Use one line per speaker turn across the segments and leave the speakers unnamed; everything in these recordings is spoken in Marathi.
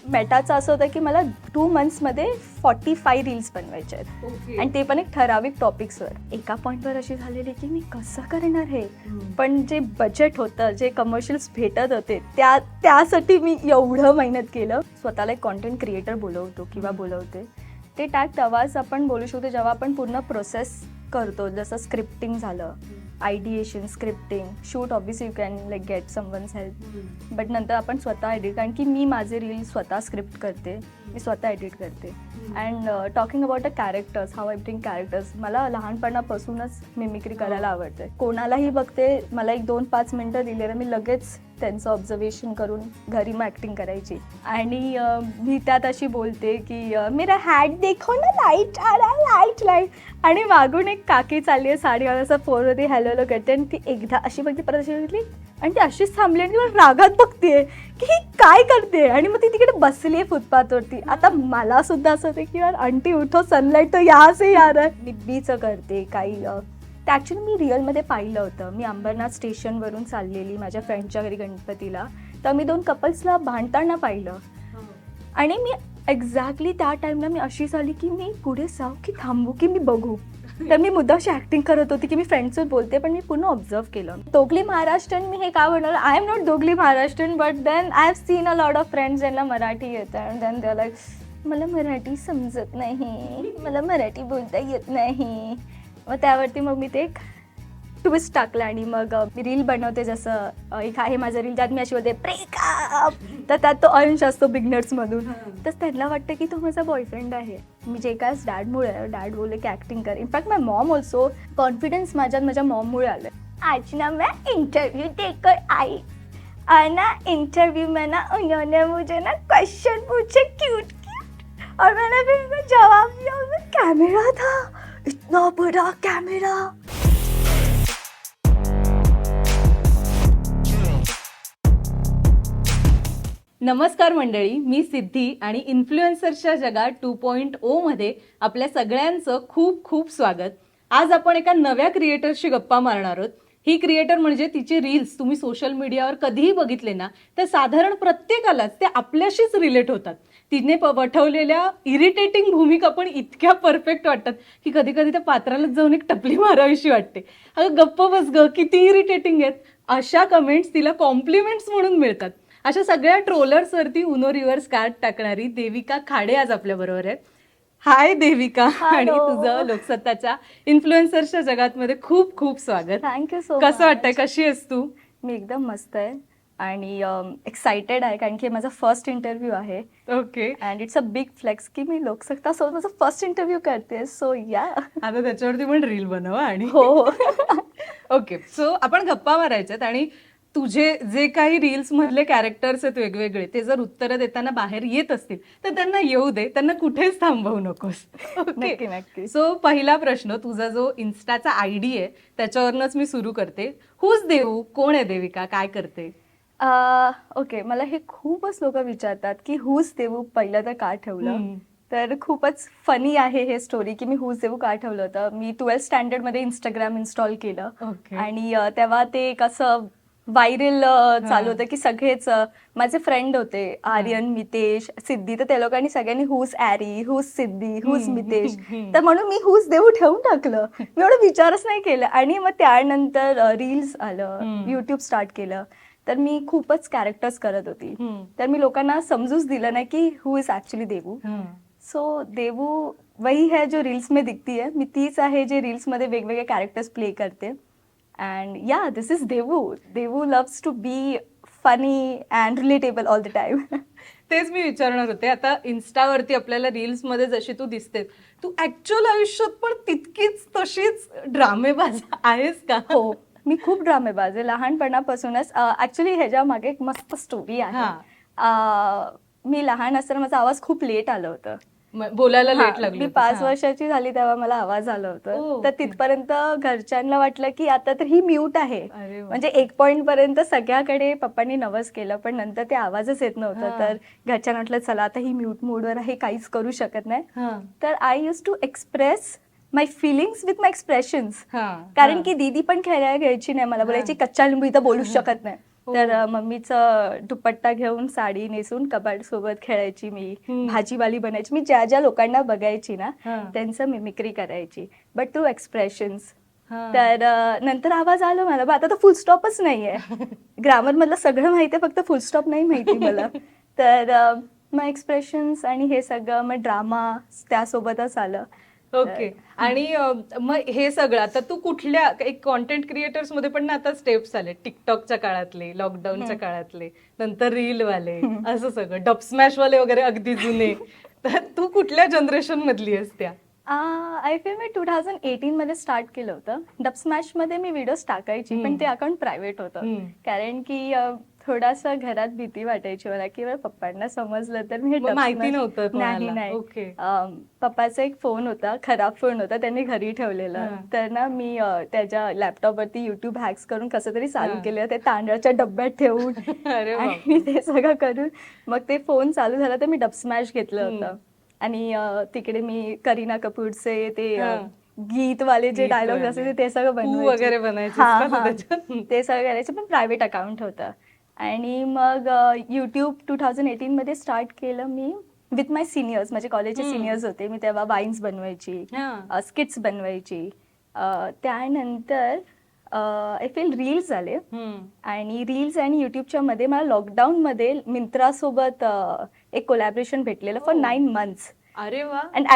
मेटाचं असं होतं की मला 2 मंथ्समध्ये 45 रील्स बनवायचे आहेत आणि ते पण एक ठराविक टॉपिक्सवर. एका पॉईंटवर अशी झालेली की मी कसं करणार हे, पण जे बजेट होतं, जे कमर्शियल्स भेटत होते त्यासाठी मी एवढं मेहनत केलं. स्वतःला एक कॉन्टेंट क्रिएटर बोलवतो किंवा बोलवते, ते टॅग तेव्हाच आपण बोलू शकतो जेव्हा आपण पूर्ण प्रोसेस करतो. जसं स्क्रिप्टिंग झालं, ideation, scripting, shoot, obviously you can like get someone's help, but नंतर आपण स्वतः एडिट, कारण की मी माझे रील स्वतः स्क्रिप्ट करते, मी स्वतः एडिट करते. And talking about a characters, how I bring characters, मला लहानपणापासूनच मिमिक्री करायला आवडते. कोणालाही बघते, मला 1-2-5 मिनटं दिलेलं मी लगेच त्यांचं ऑब्झर्वेशन करून घरी मग ॲक्टिंग करायची. आणि मी त्यात अशी बोलते की मेरा हॅट देखो ना, लाईट आला, लाईट लाईट, आणि मागून एक काकी चालली आहे साडीवाला असं फोनमध्ये हॅलो हॅलो करते, आणि ती एकदा अशी बघते, परत अशी बघितली आणि ती अशीच थांबली आणि ती मला रागात बघते की ही काय करते, आणि मग ती तिकडे बसली आहे फुटपाथवरती. आता मला सुद्धा असं होतं की यार आंटी उठो, सनलाईट तो यहाँ से आ रहा है. निब्बीचं करते काही. ते ॲक्च्युली मी रिअलमध्ये पाहिलं होतं. मी अंबरनाथ स्टेशनवरून चाललेली माझ्या फ्रेंडच्या घरी गणपतीला, तर मी 2 कपल्सला भांडताना पाहिलं, आणि मी एक्झॅक्टली त्या टाईमला मी अशी झाली की मी पुढे जाऊ की थांबू की मी बघू. तर मी मुद्दाशी ॲक्टिंग करत होती की मी फ्रेंड्ससोबत बोलते, पण मी पूर्ण ऑब्झर्व केलं. दोघली महाराष्ट्रीयन मी हे का म्हणणार, I am not totally Maharashtrian, but then I have seen a lot of friends ज्यांना मराठी येतं, and then they are like मला मराठी समजत नाही, मला मराठी बोलता येत नाही. मग त्यावरती मग मी ते एक ट्विस्ट टाकलं आणि मग मी रील बनवते. जसं एक आहे माझं रील, त्यात मी अशी बोलते ब्रेकअप, तर त्यात तो अंश असतो बिगनर्समधून, तर त्यांना वाटतं की तो माझा बॉयफ्रेंड आहे. मी जे काय डॅडमुळे, डॅड बोलले की ॲक्टिंग कर. इनफॅक्ट माय मॉम ऑल्सो, कॉन्फिडन्स माझ्या मॉममुळे आलं. आज ना मैं इंटरव्यू देकर आई, और ना इंटरव्यू में ना उन्होंने मुझे ना क्वेश्चन पूछे क्यूट क्यूट, और मैंने फिर उनको जवाब दिया. और कैमरा था, इतना बड़ा कैमरा.
नमस्कार मंडळी, मी सिद्धी आणि इन्फ्लुएन्सर्सच्या जगात 2.0 मध्ये आपल्या सगळ्यांचं खूप खूप स्वागत. आज आपण एका नव्या क्रिएटरशी गप्पा मारणार आहोत. ही क्रिएटर म्हणजे तिचे रील्स तुम्ही सोशल मीडियावर कधीही बघितले ना, तर साधारण प्रत्येकालाच ते आपल्याशीच रिलेट होतात. तिने वठवलेल्या इरिटेटिंग भूमिका पण इतक्या परफेक्ट वाटतात की कधी कधी त्या पात्रालाच जाऊन एक टपली मारावीशी वाटते. अगं गप्प बस ग, किती इरिटेटिंग आहेत. अशा कमेंट्स तिला कॉम्प्लिमेंट्स म्हणून मिळतात. अशा सगळ्या ट्रोलर्सवरती उनो रिव्हर्स कार्ड टाकणारी देविका खाडे आज आपल्या बरोबर आहे. हाय देविका, आणि तुझं लोकसत्ताच्या इन्फ्लुएन्सर्सच्या जगातमध्ये खूप खूप स्वागत.
Thank you so much.
कसं वाटतंय, कशी आहेस तू?
मी एकदम मस्त आहे आणि एक्सायटेड आहे, कारण की माझा फर्स्ट इंटरव्ह्यू आहे.
Okay,
and it's a big flex की मी लोकसत्ता सोबत माझा फर्स्ट इंटरव्ह्यू करते. सो या,
आता त्याच्यावरती पण रील बनव. आणि
हो
ओके, सो आपण गप्पा मारायच्यात, आणि तुझे जे काही रील्स मधले कॅरेक्टर्स आहेत वेगवेगळे, ते जर उत्तरं देताना बाहेर येत असतील तर त्यांना येऊ दे, त्यांना कुठेच थांबवू नकोस.
नक्की नक्की.
सो पहिला प्रश्न, तुझा जो इन्स्टाचा आयडी आहे त्याच्यावरनच मी सुरू करते. हुज देऊ, कोण आहे देविका, काय करते?
ओके, मला हे खूपच लोक विचारतात की हुज देवू पहिलं तर का ठेवलं. तर खूपच फनी आहे हे स्टोरी की मी हुज देवू का ठेवलं होतं. मी 12th स्टँडर्डमध्ये इंस्टाग्राम इन्स्टॉल केलं.
ओके.
आणि तेव्हा ते एक असं व्हायरल चालू होतं की सगळेच माझे फ्रेंड होते, आर्यन, मितेश, सिद्धी, तर त्या लोकांनी सगळ्यांनी हुज ॲरी, हुज सिद्धी, हुज मितेश, तर म्हणून मी हुज देवू ठेवून टाकलं. मी एवढं विचारच नाही केलं. आणि मग त्यानंतर रील्स आलं, युट्यूब स्टार्ट केलं, तर मी खूपच कॅरेक्टर्स करत होती. तर मी लोकांना समजूच दिलं नाही की हु इज ॲक्च्युली देवू. सो देवू वही है जो रील्स में दिखती है. मी तीच आहे जे रील्समध्ये वेगवेगळे कॅरेक्टर्स प्ले करते. अँड या, दिस is Devu. Devu loves to be funny and relatable all the time.
तेच मी विचारणार होते. आता इन्स्टावरती आपल्याला रील्स मध्ये जशी तू दिसते, तू ऍक्च्युअल आयुष्यात पण तितकीच तशीच ड्रामेबाज आहेस का?
हो, मी खूप ड्रामेबाज आहे लहानपणापासूनच. ऍक्च्युली ह्याच्या मागे एक मस्त स्टोरी आहे. मी लहान असताना माझा आवाज खूप लेट आलं होतं.
बोलायला लेट लागली.
मी 5 वर्षाची झाली तेव्हा मला आवाज आलं होतं. तर तिथपर्यंत घरच्यांना वाटलं की आता तर ही म्यूट आहे. म्हणजे एक पॉइंट पर्यंत सगळ्याकडे पप्पांनी नवस केलं, पण नंतर ते आवाजच येत नव्हतं. तर घरच्यांना वाटलं चला आता ही म्यूट मोडवर आहे, काहीच करू शकत नाही. तर I use to express my feelings with my expressions. कारण की दीदी पण खेळायला घ्यायची नाही, मला बोलायची कच्चा लिंबू इथं बोलूच शकत नाही. तर मम्मीचं दुपट्टा घेऊन साडी नेसून कबाड सोबत खेळायची मी, भाजीवाली बनायची. मी ज्या ज्या लोकांना बघायची ना त्यांचं मिमिक्री करायची, बट थ्रू एक्सप्रेशन्स. तर नंतर आवाज आला मला, आता तर फुल स्टॉपच नाहीये. ग्रामर मधलं सगळं माहितीये, फक्त फुल स्टॉप नाही माहिती मला. तर मग एक्सप्रेशन्स आणि हे सगळं, मग ड्रामा त्यासोबतच आलं.
ओके. आणि मग हे सगळं आता तू कुठल्या एक कॉन्टेंट क्रिएटर्स मध्ये पण ना आता स्टेप्स आले, टिकटॉकच्या काळातले, लॉकडाऊनच्या काळातले, नंतर रील वाले, असं सगळं डब स्मॅश वाले वगैरे अगदी जुने. तर तू कुठल्या जनरेशन मधली आहेस त्या?
आय फील मी 2018 मध्ये स्टार्ट केलं होतं. डब स्मॅश मध्ये मी व्हिडिओज टाकायची, पण ते अकाउंट प्रायव्हेट होतं. कारण की थोडासा घरात भीती वाटायची मला की पप्पांना समजलं तर मी
माहिती नव्हतं.
नाही. पप्पाचा एक फोन होता, खराब फोन होता, त्यांनी घरी ठेवलेला. तर ना मी त्याच्या लॅपटॉपवरती युट्यूब हॅक्स करून कसं तरी चालू केलं, ते तांदळाच्या डब्यात ठेवून आणि ते सगळं करून मग ते फोन चालू झाला. तर मी डब स्मॅश घेतलं होतं आणि तिकडे मी करीना कपूरचे ते गीतवाले जे डायलॉग असायचे ते सगळं
बनवायचे,
ते सगळं करायचं, पण प्रायव्हेट अकाउंट होतं. आणि मग युट्यूब 2018 मध्ये स्टार्ट केलं मी विथ माय सिनियर्स. माझे कॉलेजचे सिनियर्स होते, मी तेव्हा वाईन्स बनवायची, स्किट्स बनवायची. त्यानंतर आय फील रील्स आले, आणि रील्स आणि युट्यूबच्या मध्ये मला लॉकडाऊन मध्ये मिंत्रा सोबत एक कोलॅबरेशन भेटलेलं फॉर 9 months.
अरे वा.
And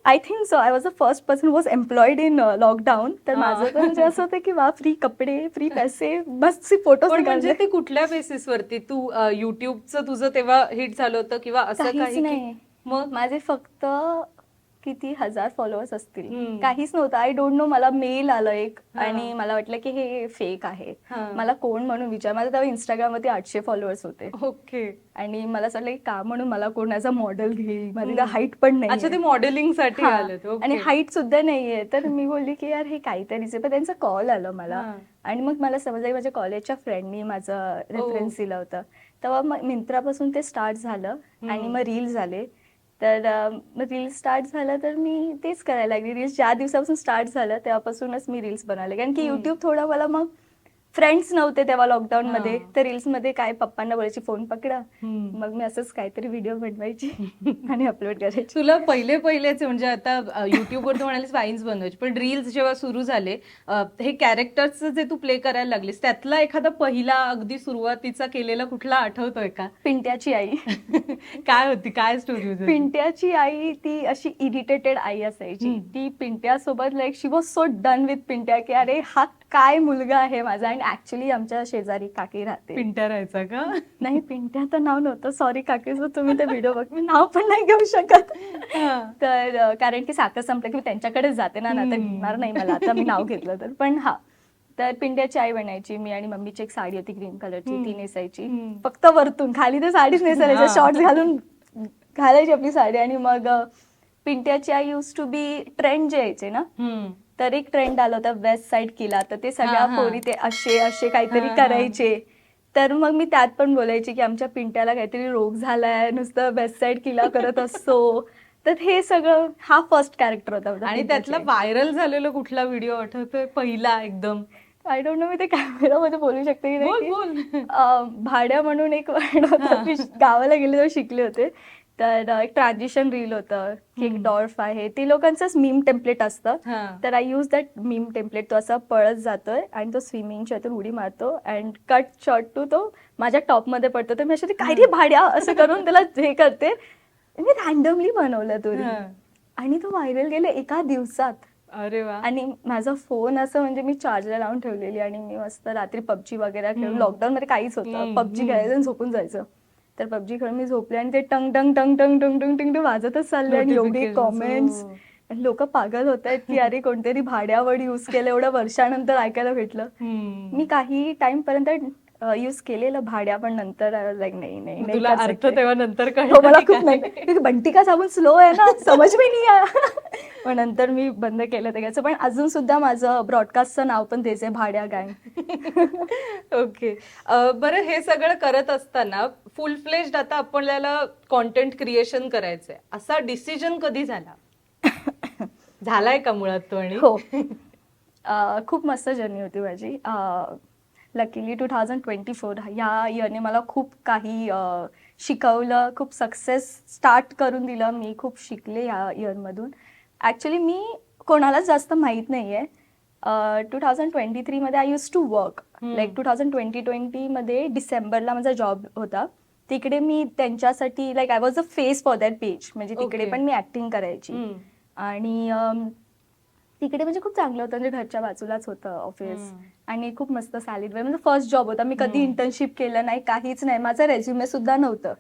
I think so I was the first person was employed in lockdown. तर माझं पण म्हणजे असं होतं की वा, फ्री कपडे, फ्री पैसे, मस्त फोटो.
म्हणजे ते कुठल्या बेसिस वरती तू युट्यूबचं तुझं तेव्हा हिट झालं होतं किंवा असं काही?
नाही, मग माझे फक्त किती 1000 फॉलोअर्स असतील, काहीच नव्हतं. I don't no. मला मेल आलं एक, आणि मला वाटलं की हे फेक आहे. मला कोण म्हणून विचार, माझं तेव्हा इंस्टाग्रामवरती 800 फॉलोअर्स होते.
ओके.
आणि मला असं वाटलं की का म्हणून मला कोण ॲज अ मॉडेल घेईल, माझी हाईट पण नाही.
अच्छा, ते मॉडेलिंग साठी आलं
आणि हाईट सुद्धा नाहीये. तर मी बोलली की यार हे काहीतरीच आहे. पण त्यांचा कॉल आला मला, आणि मग मला समजलं माझ्या कॉलेजच्या फ्रेंडनी माझं रेफरन्स दिला होता. तेव्हा मग मिंत्रापासून ते स्टार्ट झालं, आणि मग रील्स आले. तर मग रील्स स्टार्ट झालं तर मी तेच करायला लागली. रील्स ज्या दिवसापासून स्टार्ट झालं तेव्हापासूनच मी रील्स बनवले, कारण की युट्यूब थोडं मला, मग फ्रेंड्स नव्हते तेव्हा लॉकडाऊन मध्ये. तर रील्स मध्ये काय, पप्पांना बोलायची फोन पकडा, मग मी असंच काहीतरी व्हिडिओ बनवायची आणि अपलोड करायची.
तुला पहिलेचे म्हणजे आता युट्यूबवर तू म्हणालीस वाईन्स बनवायची, पण रील्स जेव्हा सुरू झाले, हे कॅरेक्टर्स जे तू प्ले करायला लागलीस, त्यातला एखादा पहिला अगदी सुरुवातीचा केलेला कुठला आठवतोय का?
पिंट्याची आई.
काय होती, काय स्टोरी होती?
पिंट्याची आई ती अशी इरिटेटेड आई असायची. ती पिंट्यासोबत like she was so done with Pintya की अरे हा काय मुलगा आहे माझा. आणि ऍक्च्युली आमच्या शेजारी काकी राहते.
पिंट्या राहायचा का?
नाही, पिंट्या तर नाव नव्हतं, सॉरी काकी, जर तुम्ही ते व्हिडिओ बघ, मी नाव पण नाही घेऊ शकत. तर कारण की साखर संपलं की मी त्यांच्याकडेच जाते ना, तर घेणार नाही मला आता मी नाव घेतलं तर. पण तर पिंट्याची आई बनायची मी, आणि मम्मीची एक साडी होती ग्रीन कलरची, ती नेसायची. फक्त वरतून, खाली तर साडीच नेसायची, शॉर्ट्स घालून घालायची आपली साडी. आणि मग पिंट्याची आई यूज टू बी ट्रेंड जे यायचे ना, तर एक ट्रेंड आला होता वेस्ट साइड किला. तर ते सगळ्या पोरी ते असे काहीतरी करायचे. तर मग मी त्यात पण बोलायची की आमच्या पिंट्याला काहीतरी रोग झालाय, नुसतं वेस्ट साइड किला करत असतो. तर हे सगळं हा फर्स्ट कॅरेक्टर होता.
आणि त्यातला व्हायरल झालेला कुठला व्हिडिओ आठवतोय पहिला एकदम?
आय डोंट नो, मी ते कॅमेरामध्ये बोलू शकते की नाही. भाड्या म्हणून एक वर्ड होता, मी गावाला गेले तेव्हा शिकले होते. तर एक ट्रान्झिशन रील होतं की एक डॉल्फ आहे, ते लोकांचंच मीम टेम्पलेट असतं. तर I use that meme template. तो असा पळत जातोय आणि तो स्विमिंगच्या इथून उडी मारतो, अँड कट शॉट टू तो माझ्या टॉपमध्ये पडतो. तर मी अशी काय रे भाड्या असं करून त्याला हे करते. मी रॅन्डमली बनवलं तो रील, आणि तो व्हायरल गेले एका दिवसात.
अरे वा.
आणि माझा फोन असं म्हणजे मी चार्जला लावून ठेवलेली, आणि मी मस्त रात्री पबजी वगैरे खेळून, लॉकडाऊन मध्ये काहीच होतं, पबजी खेळायचं आणि झोपून जायचं. तर पबजी खेळून मी झोपले, आणि ते टंग टंग टंग टंग टंग टंग टंग वाजतच चालले, आणि एवढे कॉमेंट्स. लोक पागल होत आहेत की अरे कोणतरी भाड्यावर युज केलं, एवढ्या वर्षानंतर ऐकायला भेटलं. मी काही टाइम पर्यंत युज केलेलं भाड्या, पण नंतर लाईक नाही
तुला अर्थ तेव्हा नंतर
मला खूप नाही, बंटी का साबण स्लो आहे ना, समज मी नाही आहे. पण नंतर मी बंद केलं त्याचं. पण अजून सुद्धा माझं ब्रॉडकास्टचं नाव पण तेच आहे, भाड्या गँग.
ओके. बरं, हे सगळं करत असताना फुल फ्लेज्ड आता आपल्याला कॉन्टेंट क्रिएशन करायचंय, असा डिसिजन कधी झालाय का मुळात तो? आणि
हो, खूप मस्त जर्नी होती माझी. लकीली 2024 ह्या इयरने मला खूप काही शिकवलं, खूप सक्सेस स्टार्ट करून दिलं. मी खूप शिकले ह्या इयरमधून. ॲक्च्युली मी कोणालाच जास्त माहीत नाही आहे. 2023मध्ये I use to work. Like 2020मध्ये डिसेंबरला माझा जॉब होता. तिकडे मी त्यांच्यासाठी like I was a face for that page. म्हणजे तिकडे पण मी ॲक्टिंग करायची. आणि तिकडे म्हणजे खूप चांगलं होतं. म्हणजे घरच्या बाजूलाच होतं ऑफिस आणि खूप मस्त सॅलरी. म्हणजे फर्स्ट जॉब होता. मी कधी इंटर्नशिप केलं नाही, काहीच नाही. माझं रेझ्युमे सुद्धा नव्हतं.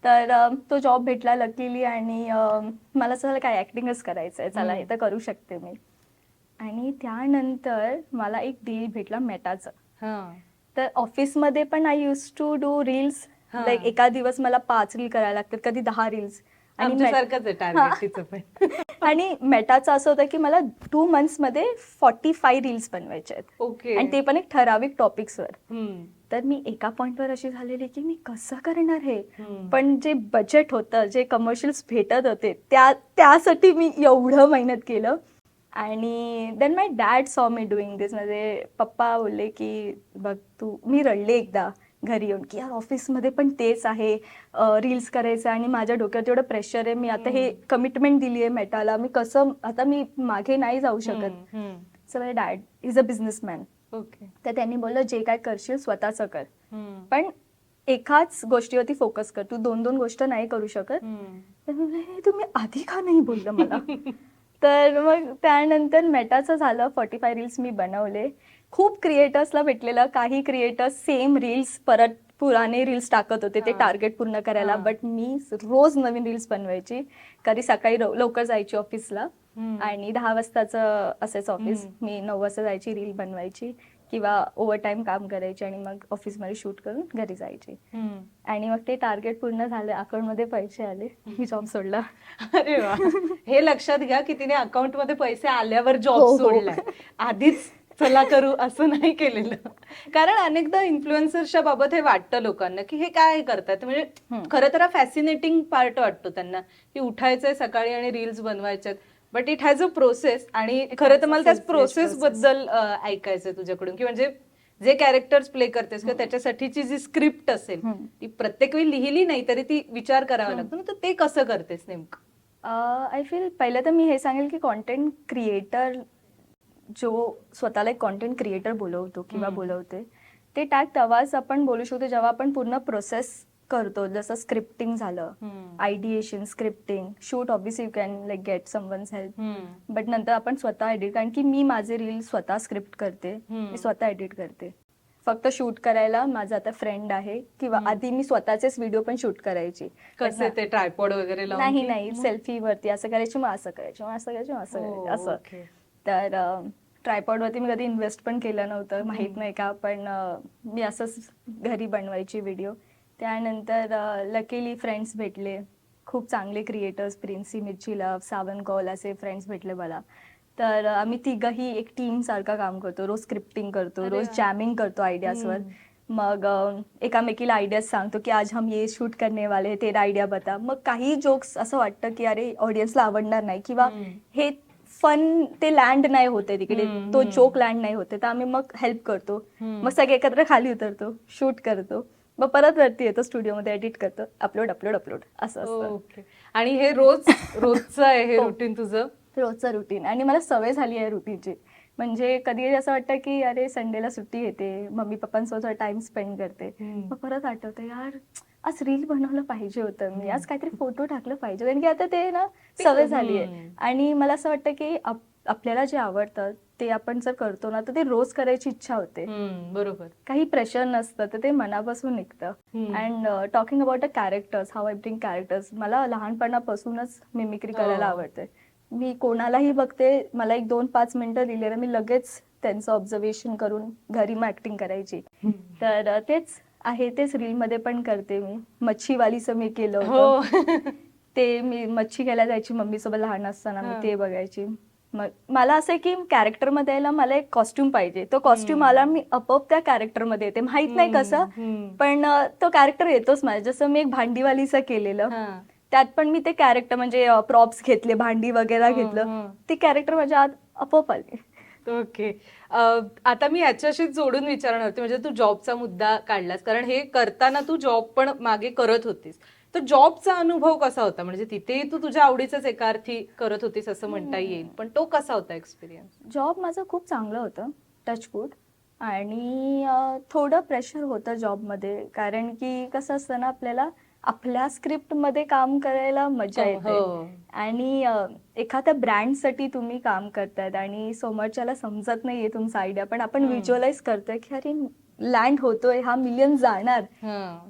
तर तो जॉब भेटला लकीली आणि मला असं झालं काय ऍक्टिंगच करायचंय, चला हे तर करू शकते मी. आणि त्यानंतर मला एक डील भेटला मेटाचं. तर ऑफिसमध्ये पण I use to do reels. Like एका दिवस मला 5 रील करायला लागतात, कधी 10 रील्स. आणि मेटाचं असं होतं की मला 2 मंथ्समध्ये 45 रील्स बनवायचे आहेत. आणि ते पण एक ठराविक टॉपिक्सवर. तर मी एका पॉइंटवर अशी झालेली की मी कसं करणार हे. पण जे बजेट होतं, जे कमर्शियल्स भेटत होते त्यासाठी मी एवढं मेहनत केलं. आणि देन माय डॅड सॉ मी डुईंग दिस. म्हणजे पप्पा बोलले की बघ तू, मी रडले एकदा घरी येऊन की यार ऑफिसमध्ये पण तेच आहे, रील्स करायचं आणि माझ्या डोक्यात एवढं प्रेशर आहे. मी आता हे कमिटमेंट दिली आहे मेटाला, मी कसं आता मी मागे नाही जाऊ शकत. So my dad is a businessman. तर त्यांनी बोललं जे काय करशील स्वतःचं कर, पण एकाच गोष्टीवरती फोकस कर, तू 2-2 गोष्ट नाही करू शकत. तर मी बोलले, तुम्ही आधी का नाही बोललं मला. तर मग त्यानंतर मेटाचं झालं. 45 रील्स मी बनवले. खूप क्रिएटर्सला भेटलेलं. काही क्रिएटर्स सेम रील्स परत पुराणे रील्स टाकत होते ते टार्गेट पूर्ण करायला. But me rose Naveen reels बनवायची. कधी सकाळी लवकर जायची ऑफिसला आणि 10 वाजताचं असायचं ऑफिस. मी 9 वाजता जायची, रील बनवायची किंवा ओव्हर टाईम काम करायची आणि मग ऑफिसमध्ये शूट करून घरी जायची. आणि मग ते टार्गेट पूर्ण झालं, अकाउंटमध्ये पैसे आले, मी जॉब सोडला.
अरे वा. हे लक्षात घ्या की तिने अकाउंट मध्ये पैसे आल्यावर जॉब सोडलाय, आधीच चला करू असं नाही केलेलं. कारण अनेकदा इन्फ्लुएन्सर्सच्या बाबत हे वाटतं लोकांना की हे काय करतात. म्हणजे खरं तर फॅसिनेटिंग पार्ट वाटतो त्यांना की उठायचंय सकाळी आणि रील्स बनवायच्यात, but it has a process. आणि खरं तर मला त्याच प्रोसेस बद्दल ऐकायचंय तुझ्याकडून की म्हणजे जे कॅरेक्टर्स प्ले करतेस किंवा त्याच्यासाठीची जी स्क्रिप्ट असेल ती प्रत्येक वेळी लिहिली नाही तरी ती विचार करावा लागतो ना, तर ते कसं करतेस नेमकं.
आय फील पहिलं तर मी हे सांगेल की कॉन्टेंट क्रिएटर जो स्वतःला एक कॉन्टेंट क्रिएटर बोलवतो किंवा बोलवते, ते टॅग तेव्हाच आपण बोलू शकतो जेव्हा आपण पूर्ण प्रोसेस करतो. जसं स्क्रिप्टिंग झालं, ideation, scripting, shoot obviously you can like get someone's help. But नंतर आपण स्वतः एडिट, कारण की मी माझे रील स्वतः स्क्रिप्ट करते, मी स्वतः एडिट करते. फक्त शूट करायला माझा आता फ्रेंड आहे, किंवा आधी मी स्वतःचेच व्हिडिओ पण शूट करायची.
कसे ते ट्रायपॉड वगैरे लावून?
नाही, सेल्फीवरती असं करायची, मग असं करायची, मग असं करायची, मग असं करायची असं. तर ट्रायपॉडवरती मी कधी इन्व्हेस्ट पण केलं नव्हतं, माहीत नाही का, पण मी असंच घरी बनवायची व्हिडिओ. त्यानंतर लकीली फ्रेंड्स भेटले, खूप चांगले क्रिएटर्स, प्रिन्सी, मिर्ची लव, सावन कौल असे फ्रेंड्स भेटले मला. तर आम्ही तिघही एक टीम सारखं काम करतो, रोज स्क्रिप्टिंग करतो, रोज जॅमिंग करतो आयडियाजवर. मग एकामेकीला आयडियाज सांगतो की आज हम ये शूट करने वाले हैं, तेरा आयडिया बता. मग काही जोक्स असं वाटतं की अरे ऑडियन्सला आवडणार नाही किंवा हे फन ते लँड नाही होते तिकडे, तो जोक लँड नाही होते, तर आम्ही मग हेल्प करतो. मग सगळे एकत्र खाली उतरतो, शूट करतो, मग परत वरती येतो स्टुडिओमध्ये, एडिट करतो, अपलोड असं असतं.
आणि हे रोजचं आहे हे रुटीन तुझं?
रोजचं रुटीन, आणि मला सवय झाली आहे रुटीनची. म्हणजे कधी कधी असं वाटतं की अरे संडेला सुट्टी येते, मम्मी पप्पांसोबत टाइम स्पेंड करते, मग परत आठवतं यार आज रील बनवलं पाहिजे होतं मी, आज काहीतरी फोटो टाकलं पाहिजे, कारण की आता ते ना सवय झाली आहे. आणि मला असं वाटतं की आपल्याला जे आवडतं ते आपण जर करतो ना, तर ते रोज करायची इच्छा होते.
बरोबर.
काही प्रेशर नसतं, तर ते मनापासून निघतं. And talking about a characters, how I bring characters, मला लहानपणापासूनच मिमिक्री करायला आवडते. मी कोणालाही बघते, मला 1-2-5 मिनिटं दिलेलं, मी लगेच त्यांचं ऑब्झर्वेशन करून घरी मग ऍक्टिंग करायची. तर तेच आहे, तेच रीलमध्ये पण करते मी. मच्छीवालीचं मी केलं होतं, ते मी मच्छी घ्यायला जायची मम्मीसोबत लहान असताना, मी ते बघायची. मग मला असं आहे की कॅरेक्टरमध्ये यायला मला एक कॉस्ट्युम पाहिजे, तो कॉस्ट्युम आला मी आपोआप त्या कॅरेक्टरमध्ये येते, माहित नाही कसं, पण तो कॅरेक्टर येतोच माझ्या. जसं मी एक भांडीवालीचं केलेलं, त्यात पण मी ते कॅरेक्टर म्हणजे प्रॉप्स घेतले, भांडी वगैरे घेतलं, ते कॅरेक्टर माझ्या आत आपोआप आले.
ओके. आता मी याच्याशी जोडून विचारणार होते, म्हणजे तू जॉबचा मुद्दा काढलास, कारण हे करताना तू जॉब पण मागे करत होतीस. तर जॉबचा अनुभव कसा होता? म्हणजे तिथेही तू तुझ्या आवडीचाच एका अर्थी करत होतीस असं म्हणता येईल, पण तो कसा होता एक्सपिरियन्स?
जॉब माझं खूप चांगलं होतं, टचवूड. आणि थोडं प्रेशर होतं जॉबमध्ये, कारण की कसं असतं ना, आपल्याला आपल्या स्क्रिप्टमध्ये काम करायला मजा येते.
हो.
आणि एखाद्या ब्रँडसाठी तुम्ही काम करतायत आणि समोरच्याला समजत नाहीये तुमचा आयडिया, पण आपण व्हिज्युअलाइज करतोय की अरे लँड होतोय, हा मिलियन जाणार.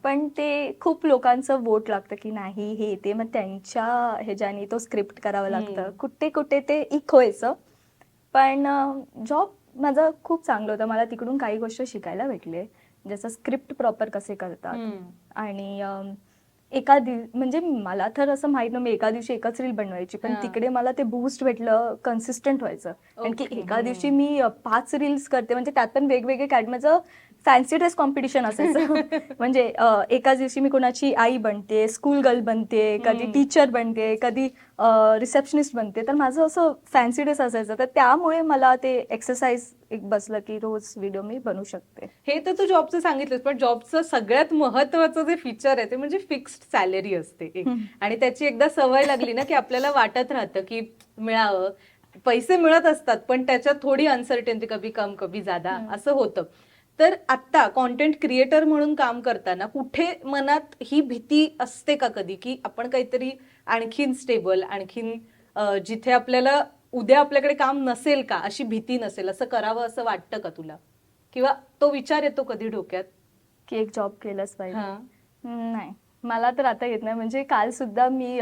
पण ते खूप लोकांचं वोट लागतं की नाही हे ते, मग त्यांच्या ह्याच्याने तो स्क्रिप्ट करावं लागतं. कुठे कुठे ते इक व्हायचं. पण जॉब माझं खूप चांगलं होतं. मला तिकडून काही गोष्ट शिकायला भेटले, जसं स्क्रिप्ट प्रॉपर कसे करतात. आणि म्हणजे मला तर असं माहित नव्हतं, मी एका दिवशी एकच रील बनवायची, पण तिकडे मला ते बूस्ट भेटलं, कन्सिस्टंट व्हायचं. कारण की एका दिवशी मी 5 रील्स करते, म्हणजे त्यात पण वेगवेगळे माझं फॅन्सी ड्रेस कॉम्पिटिशन असायचं. म्हणजे एकाच दिवशी मी कोणाची आई बनते, स्कूल गर्ल बनते, कधी टीचर बनते, कधी रिसेप्शनिस्ट बनते. तर माझं असं फॅन्सी ड्रेस असायचं, तर त्यामुळे मला ते एक्सरसाइज एक बसलं की रोज व्हिडिओ मी बनवू शकते.
हे तर तू जॉबचं सांगितलंस, पण जॉबचं सगळ्यात महत्वाचं जे फीचर आहे ते म्हणजे फिक्स्ड सॅलरी असते एक. आणि त्याची एकदा सवय लागली ना की आपल्याला वाटत राहतं की मिळावं. पैसे मिळत असतात, पण त्याच्यात थोडी अनसर्टेनिटी, कभी कम कभी ज्यादा असं होतं. तर आता कॉन्टेंट क्रिएटर म्हणून काम करताना कुठे मनात ही भीती असते का कधी, की आपण काहीतरी आणखीन स्टेबल, आणखीन जिथे आपल्याला उद्या आपल्याकडे काम नसेल का, अशी भीती नसेल, असं करावं असं वाटतं का तुला? किंवा तो विचार येतो कधी डोक्यात
की एक जॉब केलाच पाहिजे? नाही, मला तर आता येत नाही. म्हणजे काल सुद्धा मी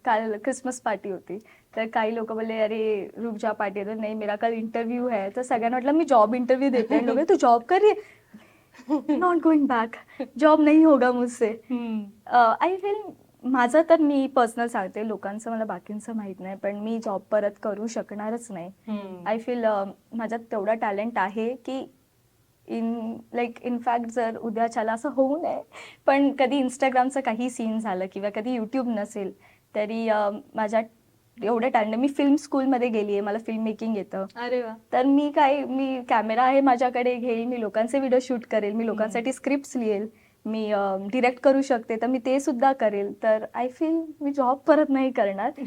काल क्रिसमस पार्टी होती, तर काही लोक बोलले अरे रुक जा पार्टी आहे, तर नाही मेरा कल इंटरव्ह्यू है. तर सगळ्यांना वाटलं मी जॉब इंटरव्ह्यू देते, आणि लोक तू जॉब कर रही है? नॉट गोइंग बॅक, जॉब नहीं होगा मुझसे. आय फील माझं तर मी पर्सनल सांगते, लोकांचं मला बाकींचं माहित नाही, पण मी जॉब परत करू शकणारच नाही. आय फील माझ्यात तेवढा टॅलेंट आहे की इनफॅक्ट जर उद्याच्याला असं होऊ नये, पण कधी इंस्टाग्रामचं काही सीन झालं किंवा कधी यूट्यूब नसेल, तरी माझ्यात एवढं टॅलेंट. मी फिल्म स्कूलमध्ये गेली आहे, मला फिल्म मेकिंग येतं.
अरे वा.
तर मी कॅमेरा आहे माझ्याकडे, घेईल, मी लोकांचे व्हिडिओ शूट करेल, मी लोकांसाठी स्क्रिप्ट लिहेल, मी डिरेक्ट करू शकते, तर मी ते सुद्धा करेल. तर आय फील मी जॉब परत नाही करणार.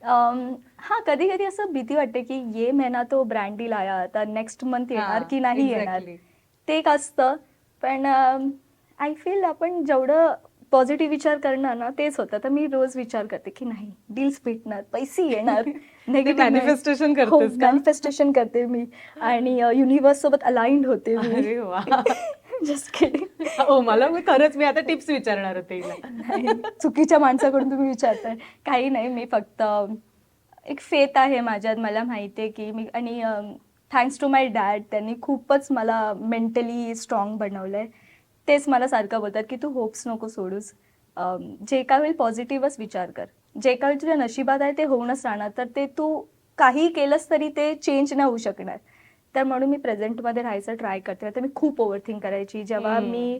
हां, कधी कधी असं भीती वाटते की ये महिना तो ब्रँड डील आया, तर नेक्स्ट मंथ येणार की नाही येणार, ते एक असतं. पण आय फील आपण जेवढं पॉझिटिव्ह विचार करणार ना, तेच होतं. तर मी रोज विचार करते की नाही, डील्स भेटणार, पैसे येणार.
मॅनिफेस्टेशन करतेस का?
मॅनिफेस्टेशन करते मी, आणि युनिव्हर्स सोबत अलाइंड होते मी.
अरे वा.
Just kidding.
हो, मला खरंच मी आता टिप्स विचारणार होते हिला.
नाही, चुकीच्या माणसाकडून तुम्ही विचारताय. काही नाही, मी फक्त एक फेथ आहे माझ्यात. मला माहिती आहे की मी, आणि थँक्स टू माय डॅड, त्यांनी खूपच मला मेंटली स्ट्रॉंग बनवलंय. तेच मला सारखं बोलतात की तू होप्स नको सोडूस, जे काय होईल पॉझिटिव्हच विचार कर, जे काय तुझ्या नशिबात आहे ते होऊनच राहणार. तर ते तू काही केलंस तरी ते चेंज नाही होऊ शकणार. तर म्हणून मी प्रेझेंटमध्ये राहायचं ट्राय करते. तर मी खूप ओव्हरथिंक करायची जेव्हा मी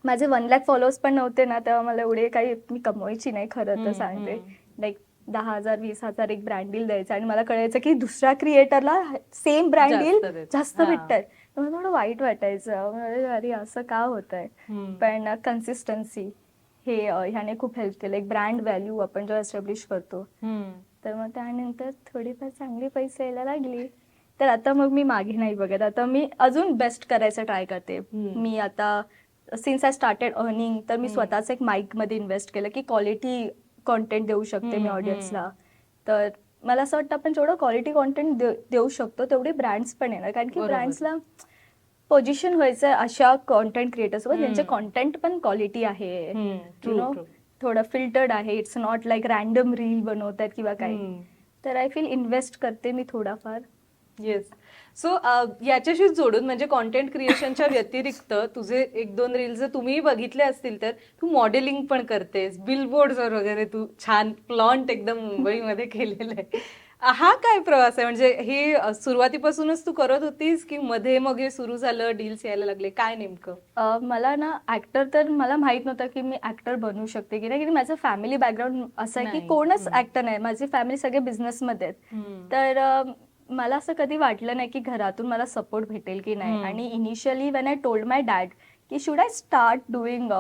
माझे 1 लाख फॉलोअर्स पण नव्हते ना, तेव्हा मला एवढे काही मी कमवायची नाही, खरं तर सांगते. लाईक 10,000 20,000 एक ब्रँड डील द्यायचं, आणि मला कळायचं की दुसऱ्या क्रिएटरला सेम ब्रँड डील जास्त भेटतात. तर मला थोडं वाईट वाटायचं, अरे असं का होत आहे. पण कन्सिस्टन्सी हे ह्याने खूप हेल्प केलं. एक ब्रँड व्हॅल्यू आपण जेव्हा एस्टॅब्लिश करतो, तर मग त्यानंतर थोडीफार चांगले पैसे यायला लागले. तर आता मग मी मागे नाही बघत, आता मी अजून बेस्ट करायचं ट्राय करते. मी आता सिन्स आय स्टार्टेड अर्निंग, तर मी स्वतःच एक माईकमध्ये इन्व्हेस्ट केलं की क्वालिटी कॉन्टेंट देऊ शकते मी ऑडियन्सला. तर मला असं वाटतं आपण जेवढं क्वालिटी कॉन्टेंट देऊ शकतो तेवढे ब्रँड्स पण येणार, कारण की ब्रँड्सला पोझिशन व्हायचं अशा कॉन्टेंट क्रिएटर्सवर ज्यांचे कॉन्टेंट पण क्वालिटी आहे, यु नो, थोडं फिल्टर्ड आहे. It's not like random reel बनवतात किंवा काही. तर आय फील इन्व्हेस्ट करते मी थोडाफार.
येस. सो याच्याशी जोडून, म्हणजे कॉन्टेंट क्रिएशनच्या व्यतिरिक्त तुझे 1-2 रील्स जर तुम्ही बघितले असतील, तर तू मॉडेलिंग पण करतेस, बिलबोर्डवर वगैरे तू छान प्लॉन्ट एकदम मुंबईमध्ये केलेलं आहे. हा काय प्रवास आहे? म्हणजे हे सुरुवातीपासूनच तू करत होतीस की मध्ये मग हे सुरू झालं, डील्स यायला लागले, काय नेमकं?
मला ना ऍक्टर तर मला माहित नव्हतं की मी ऍक्टर बनवू शकते की नाही. माझं फॅमिली बॅकग्राऊंड असं आहे की कोणच ऍक्टर नाही, माझी फॅमिली सगळे बिझनेसमध्ये आहेत. तर मला असं कधी वाटलं नाही की घरातून मला सपोर्ट भेटेल की नाही. आणि initially when I told my dad की should I start doing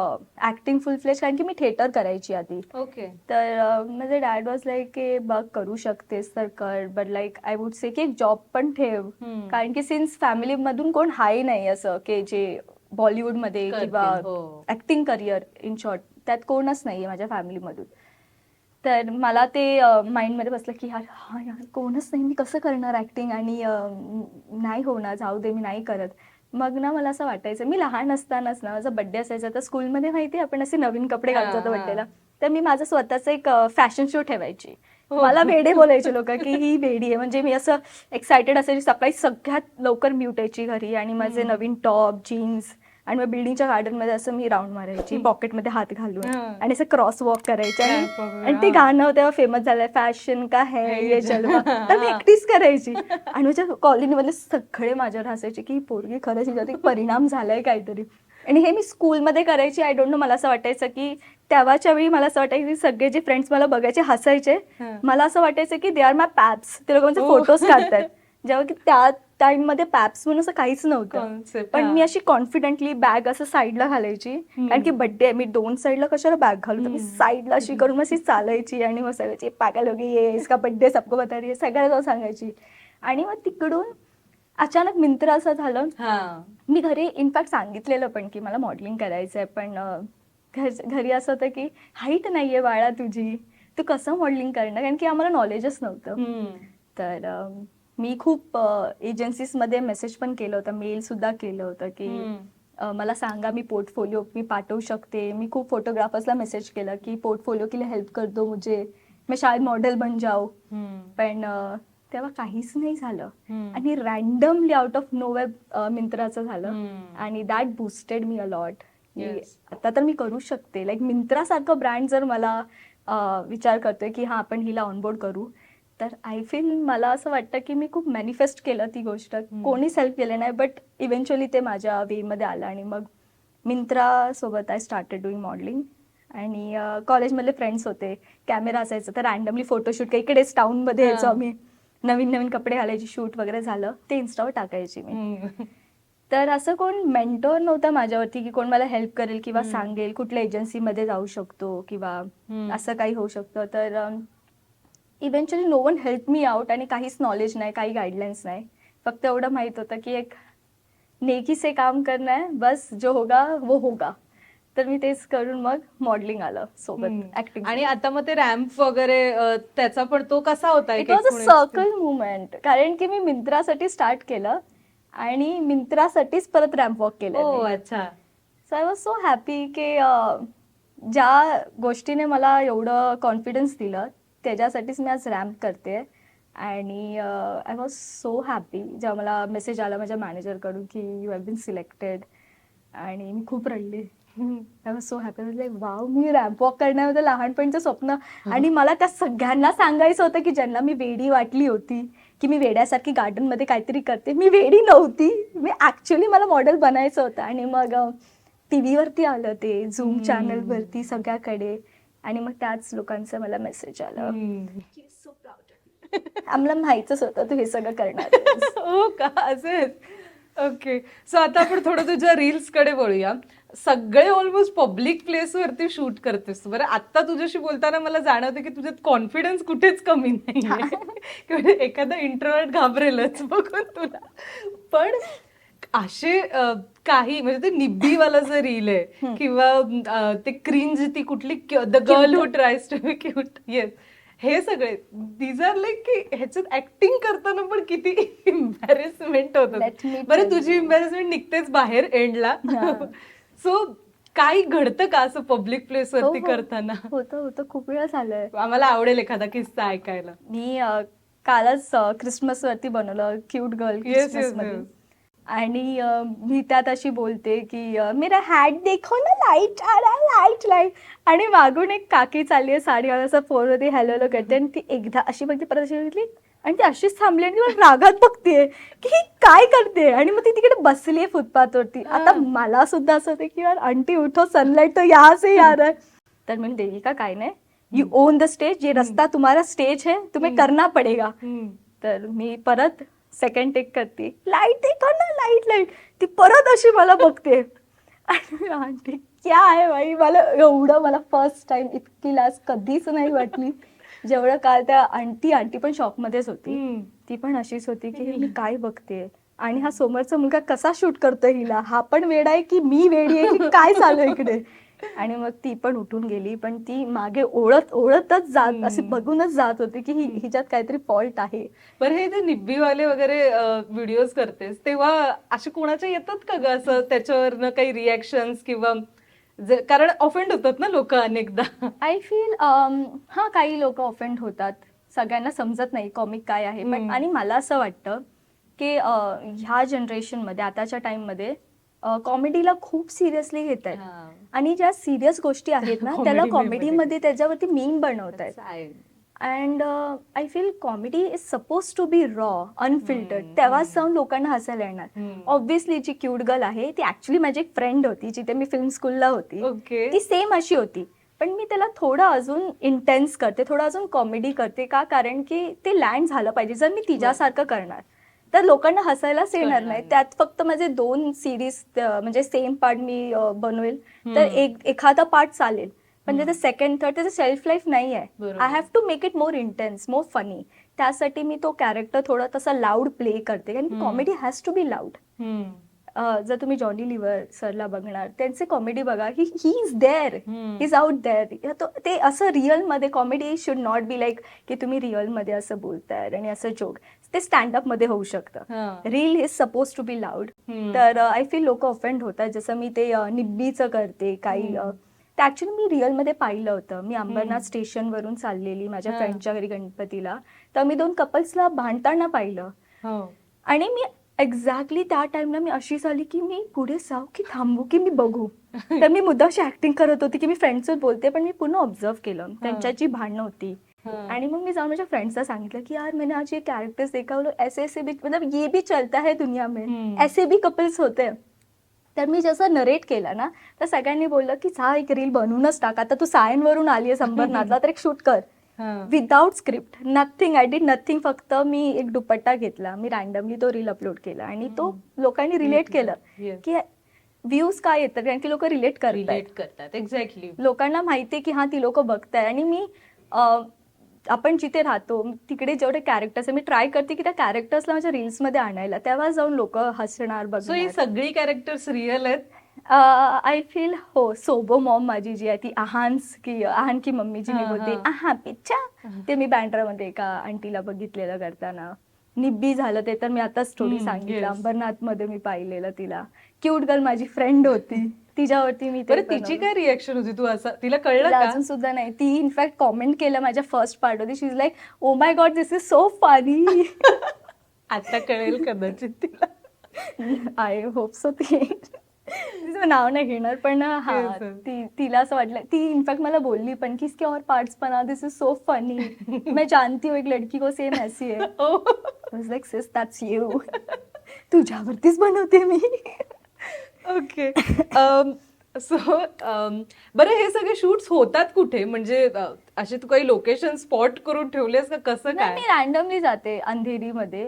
acting full fledge, कारण की मी थिएटर करायची आधी.
ओके.
तर माझे डॅड वॉज लाईक की बघ करू शकतेस तर कर, but like I would say की एक जॉब पण ठेव. कारण की सिन्स फॅमिलीमधून कोण हाय नाही असं की जे बॉलिवूडमध्ये किंवा ऍक्टिंग करिअर इन शॉर्ट त्यात कोणच नाहीये माझ्या फॅमिलीमधून. तर मला ते माइंडमध्ये बसलं की यार कोणच नाही, मी कसं करणार ऍक्टिंग, आणि नाही होणार, जाऊ दे मी नाही करत. मग ना मला असं वाटायचं, मी लहान असतानाच ना माझा बड्डे असायचा तर स्कूलमध्ये माहिती आपण असे नवीन कपडे घालून जातो बड्डेला, तर मी माझं स्वतःच एक फॅशन शो ठेवायची. मला वेडे बोलायचे लोक की ही वेडी आहे. म्हणजे मी असं एक्सायटेड असायची, सकाळी सगळ्यात लवकर मी उठायची घरी आणि माझे नवीन टॉप जीन्स आणि मग बिल्डिंगच्या गार्डन मध्ये असं मी राऊंड मारायची पॉकेटमध्ये हात घालून आणि असं क्रॉस वॉक करायचे. आणि ते गाणं तेव्हा फेमस झालंय, फॅशन का है ये जलवा, तर मी एकटीच करायची. आणि माझ्या कॉलनीमधले सगळे माझ्यावर हसायचे की पोरगी खरंच हिच्यात एक परिणाम झालाय काहीतरी. आणि हे मी स्कूलमध्ये करायची. आय डोंट नो, मला असं वाटायचं की तेव्हाच्या वेळी मला असं वाटायचं की सगळे जे फ्रेंड्स मला बघायचे हसायचे. मला असं वाटायचं की दे आर माय पॅप्स, ते लोक म्हणजे फोटोज काढतात, जेव्हा की त्या टाइम मध्ये पॅप्स म्हणून असं काहीच नव्हतं. पण मी अशी कॉन्फिडेंटली बॅग असं साईडला घालायची, कारण की बड्डे आहे, मी दोन साईडला कशाला बॅग घालू, तर मी साईडला अशी करून मग अशी चालायची आणि मग सगळ्याची पागल हो गई ये इसका बड्डे सबको बता रही है सगळ्या जाऊन सांगायची. आणि मग तिकडून अचानक मिंत्रा असं झालं. मी घरी इनफॅक्ट सांगितलेलं पण की मला मॉडेलिंग करायचं आहे, पण घरी असं होतं की हाईट नाहीये बाळा तुझी, तू कसं मॉडेलिंग करणार, कारण की आम्हाला नॉलेजच नव्हतं. तर मी खूप एजन्सीजमध्ये मेसेज पण केलं होतं, मेल सुद्धा केलं होतं की मला सांगा, मी पोर्टफोलिओ मी पाठवू शकते. मी खूप फोटोग्राफर्सला मेसेज केलं की पोर्टफोलिओ के लिए हेल्प कर दो मुझे, मैं शायद मॉडेल बन जाऊ. पण तेव्हा काहीच नाही झालं. आणि रॅन्डमली आउट ऑफ नोवेअर मिंत्राचं झालं आणि that busted me a lot. आता तर मी करू शकते. लाईक मिंत्रासारखं ब्रँड जर मला विचार करतोय की हा आपण हिला ऑनबोर्ड करू, तर आय फील मला असं वाटतं की मी खूप मॅनिफेस्ट केलं ती गोष्ट. कोणीच हेल्प केलं नाही, बट इव्हेंच्युअली ते माझ्या वेमध्ये आलं. आणि मग मिंत्रा सोबत आय स्टार्टेड डुईंग मॉडेलिंग. आणि कॉलेजमधले फ्रेंड्स होते, कॅमेरा असायचं, तर रॅन्डमली फोटोशूट काही इकडेच टाऊनमध्ये यायचो आम्ही, नवीन नवीन कपडे घालायची, शूट वगैरे झालं ते इन्स्टावर टाकायची मी. तर असं कोण मेंटॉर नव्हतं माझ्यावरती की कोण मला हेल्प करेल किंवा सांगेल कुठल्या एजन्सीमध्ये जाऊ शकतो किंवा असं काही होऊ शकतं. तर eventually no one help me out. आणि काहीच नॉलेज नाही, काही गाईडलाईन्स नाही, फक्त एवढं माहित होतं की एक नेकी से काम करना है, बस जो होगा वो होगा. तर मी तेच करून मग मॉडेलिंग आलं सोबत ऍक्टिंग.
आणि आता मग ते रॅम्प वगैरे त्याचा पण तो कसा होता?
It was a circle movement, कारण की मी मिंत्रासाठी स्टार्ट केलं आणि मिंत्रासाठीच परत रॅम्प वॉक केलं.
अच्छा.
So I was so happy की ज्या गोष्टीने मला एवढं कॉन्फिडन्स दिलं त्याच्यासाठीच मी आज रॅम्प करते. आणि आय वॉज सो हॅपी जेव्हा मला मेसेज आला माझ्या मॅनेजरकडून की यू हॅव बीन सिलेक्टेड. आणि मी खूप रडले. I was so happy. Like wow, मी रॅम्प वॉक करणार होतं, लहानपणीचं स्वप्न. आणि मला त्या सगळ्यांना सांगायचं होतं की ज्यांना मी वेडी वाटली होती की मी वेड्यासारखी गार्डनमध्ये काहीतरी करते, मी वेडी नव्हती, मी ऍक्च्युली मला मॉडेल बनायचं होतं. आणि मग टीव्हीवरती आलं ते, झूम चॅनलवरती सगळ्याकडे, आणि मग त्याच लोकांचा मला मेसेज आला. आम्हाला माहितच होतं तू हे सगळं करणार.
हो का? असेच. ओके. सो आता आपण थोडं तुझ्या रील्स कडे वळूया. सगळे ऑलमोस्ट पब्लिक प्लेस वरती शूट करतेस. बरं, आता तुझ्याशी बोलताना मला जाणवतं की तुझ्यात कॉन्फिडन्स कुठेच कमी नाहीये. एखादा इंट्रोवर्ट घाबरेलच बघून तुला. पण असे काही म्हणजे ते निब्बीवाला जे रील आहे किंवा ते क्रिंज, ती कुठली the girl who tries to be cute, yes, हे सगळे दीज आर लाईक की ह्याच्यात ऍक्टिंग करताना पण किती एम्बॅरेसमेंट होतं. बरं, तुझी एम्बॅरेसमेंट निघतेच बाहेर एंडला. सो काही घडतं का असं पब्लिक प्लेस वरती करताना?
होतं, खूप वेळा झालंय.
आम्हाला आवडेल एखादा किस्सा ऐकायला.
मी कालच क्रिसमस वरती बनवलं क्यूट गर्ल क्रिसमस मध्ये. आणि मी त्यात अशी बोलते की मेरा हॅट देखो ना, लाईट आला, लाईट लाईट. आणि मागून एक काकी चालली आहे साडीवाला, असं फोनवरती हॅलो हॅलो करते, आणि ती एकदा अशी बघते, परत अशी बघितली, आणि ती अशीच थांबली आणि मला रागात बघतेय की ही काय करते. आणि मग ती तिकडे बसली आहे फुटपाथवरती. आता मला सुद्धा असं होतं की यार आंटी उठो, सनलाइट तो यहाँ से आ रहा है. तर मी देवी का काय नाही, यू ओन द स्टेज, ये रास्ता तुम्हारा स्टेज है, तुम्हें करना पडेगा. तर मी परत सेकंड टेक करते, लाईट आहे का ना, लाईट. ती परत अशी मला बघते आणि आंटी क्या आहे बाई, मला फर्स्ट टाइम इतकी लाज कधीच नाही वाटली जेवढं काल त्या आंटी पण शॉपमध्येच होती. ती पण अशीच होती की मी काय बघते आणि हा समोरचा मुलगा कसा शूट करतोय हिला, हा पण वेड आहे की मी वेडी आहे की काय चालू आहे इकडे. आणि मग ती पण उठून गेली, पण ती मागे ओळतच जात असे बघूनच जात होती की हिच्यात काहीतरी फॉल्ट आहे.
बरं हे जे निब्बीवाले वगैरे व्हिडिओज करतेस तेव्हा असे कोणाच्या येतात का ग असं त्याच्यावरनं काही रिॲक्शन्स किंवा कारण ऑफेंड होतात ना लोक अनेकदा.
आय फील हा काही लोक ऑफेंड होतात, सगळ्यांना समजत नाही कॉमिक काय आहे. पण आणि मला असं वाटतं की ह्या जनरेशनमध्ये आताच्या टाइममध्ये कॉमेडीला खूप सिरियसली घेत आहेत आणि ज्या सिरियस गोष्टी आहेत ना त्याला कॉमेडीमध्ये त्याच्यावरती मीम बनवत आहेत. And I feel comedy is suppose to be raw, unfiltered, तेव्हाच जाऊन लोकांना हसायला येणार. ऑब्व्हियसली जी क्यूट गर्ल आहे ती ऍक्च्युली माझी एक फ्रेंड होती जिथे मी फिल्म स्कूलला होती, ती सेम अशी होती. पण मी त्याला थोडं अजून इंटेन्स करते, थोडं अजून कॉमेडी करते का, कारण की ते लँड झालं पाहिजे. जर मी तिच्यासारखं करणार तर लोकांना हसायलाच येणार नाही. त्यात फक्त माझे 2 सिरीज म्हणजे सेम पार्ट मी बनवेल तर एखादा पार्ट चालेल, पण त्याचं सेकंड थर्ड त्याचं सेल्फ लाईफ नाही आहे. I have to make it more intense, more funny. त्यासाठी मी तो कॅरेक्टर थोडा तसा लाऊड प्ले करते, कारण comedy has to be loud. जर तुम्ही जॉनी लिव्हर सरला बघणार, त्यांचे कॉमेडी बघा, he is there, he is out there. ते असं रिअल मध्ये comedy should not be like की तुम्ही रिअल मध्ये असं बोलताय आणि असं जोक, ते स्टँडअप मध्ये होऊ शकतं. Reel is suppose to be loud. तर आय फील लोक ऑफेंड होतात. जसं मी ते निब्बीचं करते काही, ते ऍक्च्युली मी रिअल मध्ये पाहिलं होतं. मी अंबरनाथ स्टेशनवरून चाललेली माझ्या फ्रेंडच्या घरी गणपतीला, तर मी 2 कपल्सला भांडताना पाहिलं. आणि मी एक्झॅक्टली त्या टाइमला मी अशी झाली की मी पुढे जाऊ की थांबू की मी बघू. तर मी मुद्दाशी ऍक्टिंग करत होती की मी फ्रेंड्ससोबत बोलते, पण मी पूर्ण ऑब्झर्व केलं त्यांच्यात जी भांडणं होती. आणि मग मी जाऊन माझ्या फ्रेंड्सला सांगितलं की यार मैंने आज ये कैरेक्टर्स देखा, ऐसे भी मतलब ये भी चलता है दुनिया में, ऐसे भी कपल्स होते. तर मी जसं नरेट केलं ना, तर सगळ्यांनी बोललं की हा एक रील बनवूनच टाक, आता तू सायनवरून आली आहे अंबरनाथला तर एक शूट कर. Without script, nothing, I did nothing. फक्त मी एक दुपट्टा घेतला, मी रॅन्डमली तो रील अपलोड केला आणि तो लोकांनी रिलेट केलं की व्ह्यूज काय येतात, कारण की लोक रिलेट करतात.
एक्झॅक्टली,
लोकांना माहितीये की हा ती लोक बघताय. आणि मी आपण जिथे राहतो तिकडे जेवढे कॅरेक्टर्स आहे, मी ट्राय करते की त्या कॅरेक्टर्सला माझ्या रील्स मध्ये आणायला, तेव्हा जाऊन लोक हसणार बघणार.
ही सगळी कॅरेक्टर्स रिअल आहेत.
आय फील हो. सोबो मॉम माझी जी आहे ती आहान की मम्मी जी मी बोलते आहा पिच्छा, ते मी बँड्रामध्ये एका आंटीला बघितलेलं करताना. निब्बी झालं ते तर मी आता स्टोरी सांगितलं, अंबरनाथ मध्ये मी पाहिलेलं तिला. क्यूट गर्ल माझी फ्रेंड होती, तिच्यावरती मी
तिची काय रिएक्शन होती, तू असं तिला कळलं का?
अजून सुद्धा नाही. ती इनफॅक्ट कॉमेंट केलं माझ्या फर्स्ट पार्ट होती, she is like oh my god this is so funny.
आता कळेल कदाचित तिला.
I hope so. तिचं नाव नाही घेणार, पण हा तिला असं वाटलं. ती इनफॅक्ट मला बोलली पण की इसके और पार्ट्स बना, दिस इज सो फनी, मैं जानती हूँ एक लड़की को सेम ऐसी है. लाईक सिस दॅट्स यू, तुझ्यावरतीच बनवते मी.
ओके. सो बरं, हे सगळे शूट्स होतात कुठे, म्हणजे असे तू काही लोकेशन स्पॉट करून ठेवलेस का, कसं काय?
मी रॅन्डमली जाते अंधेरीमध्ये,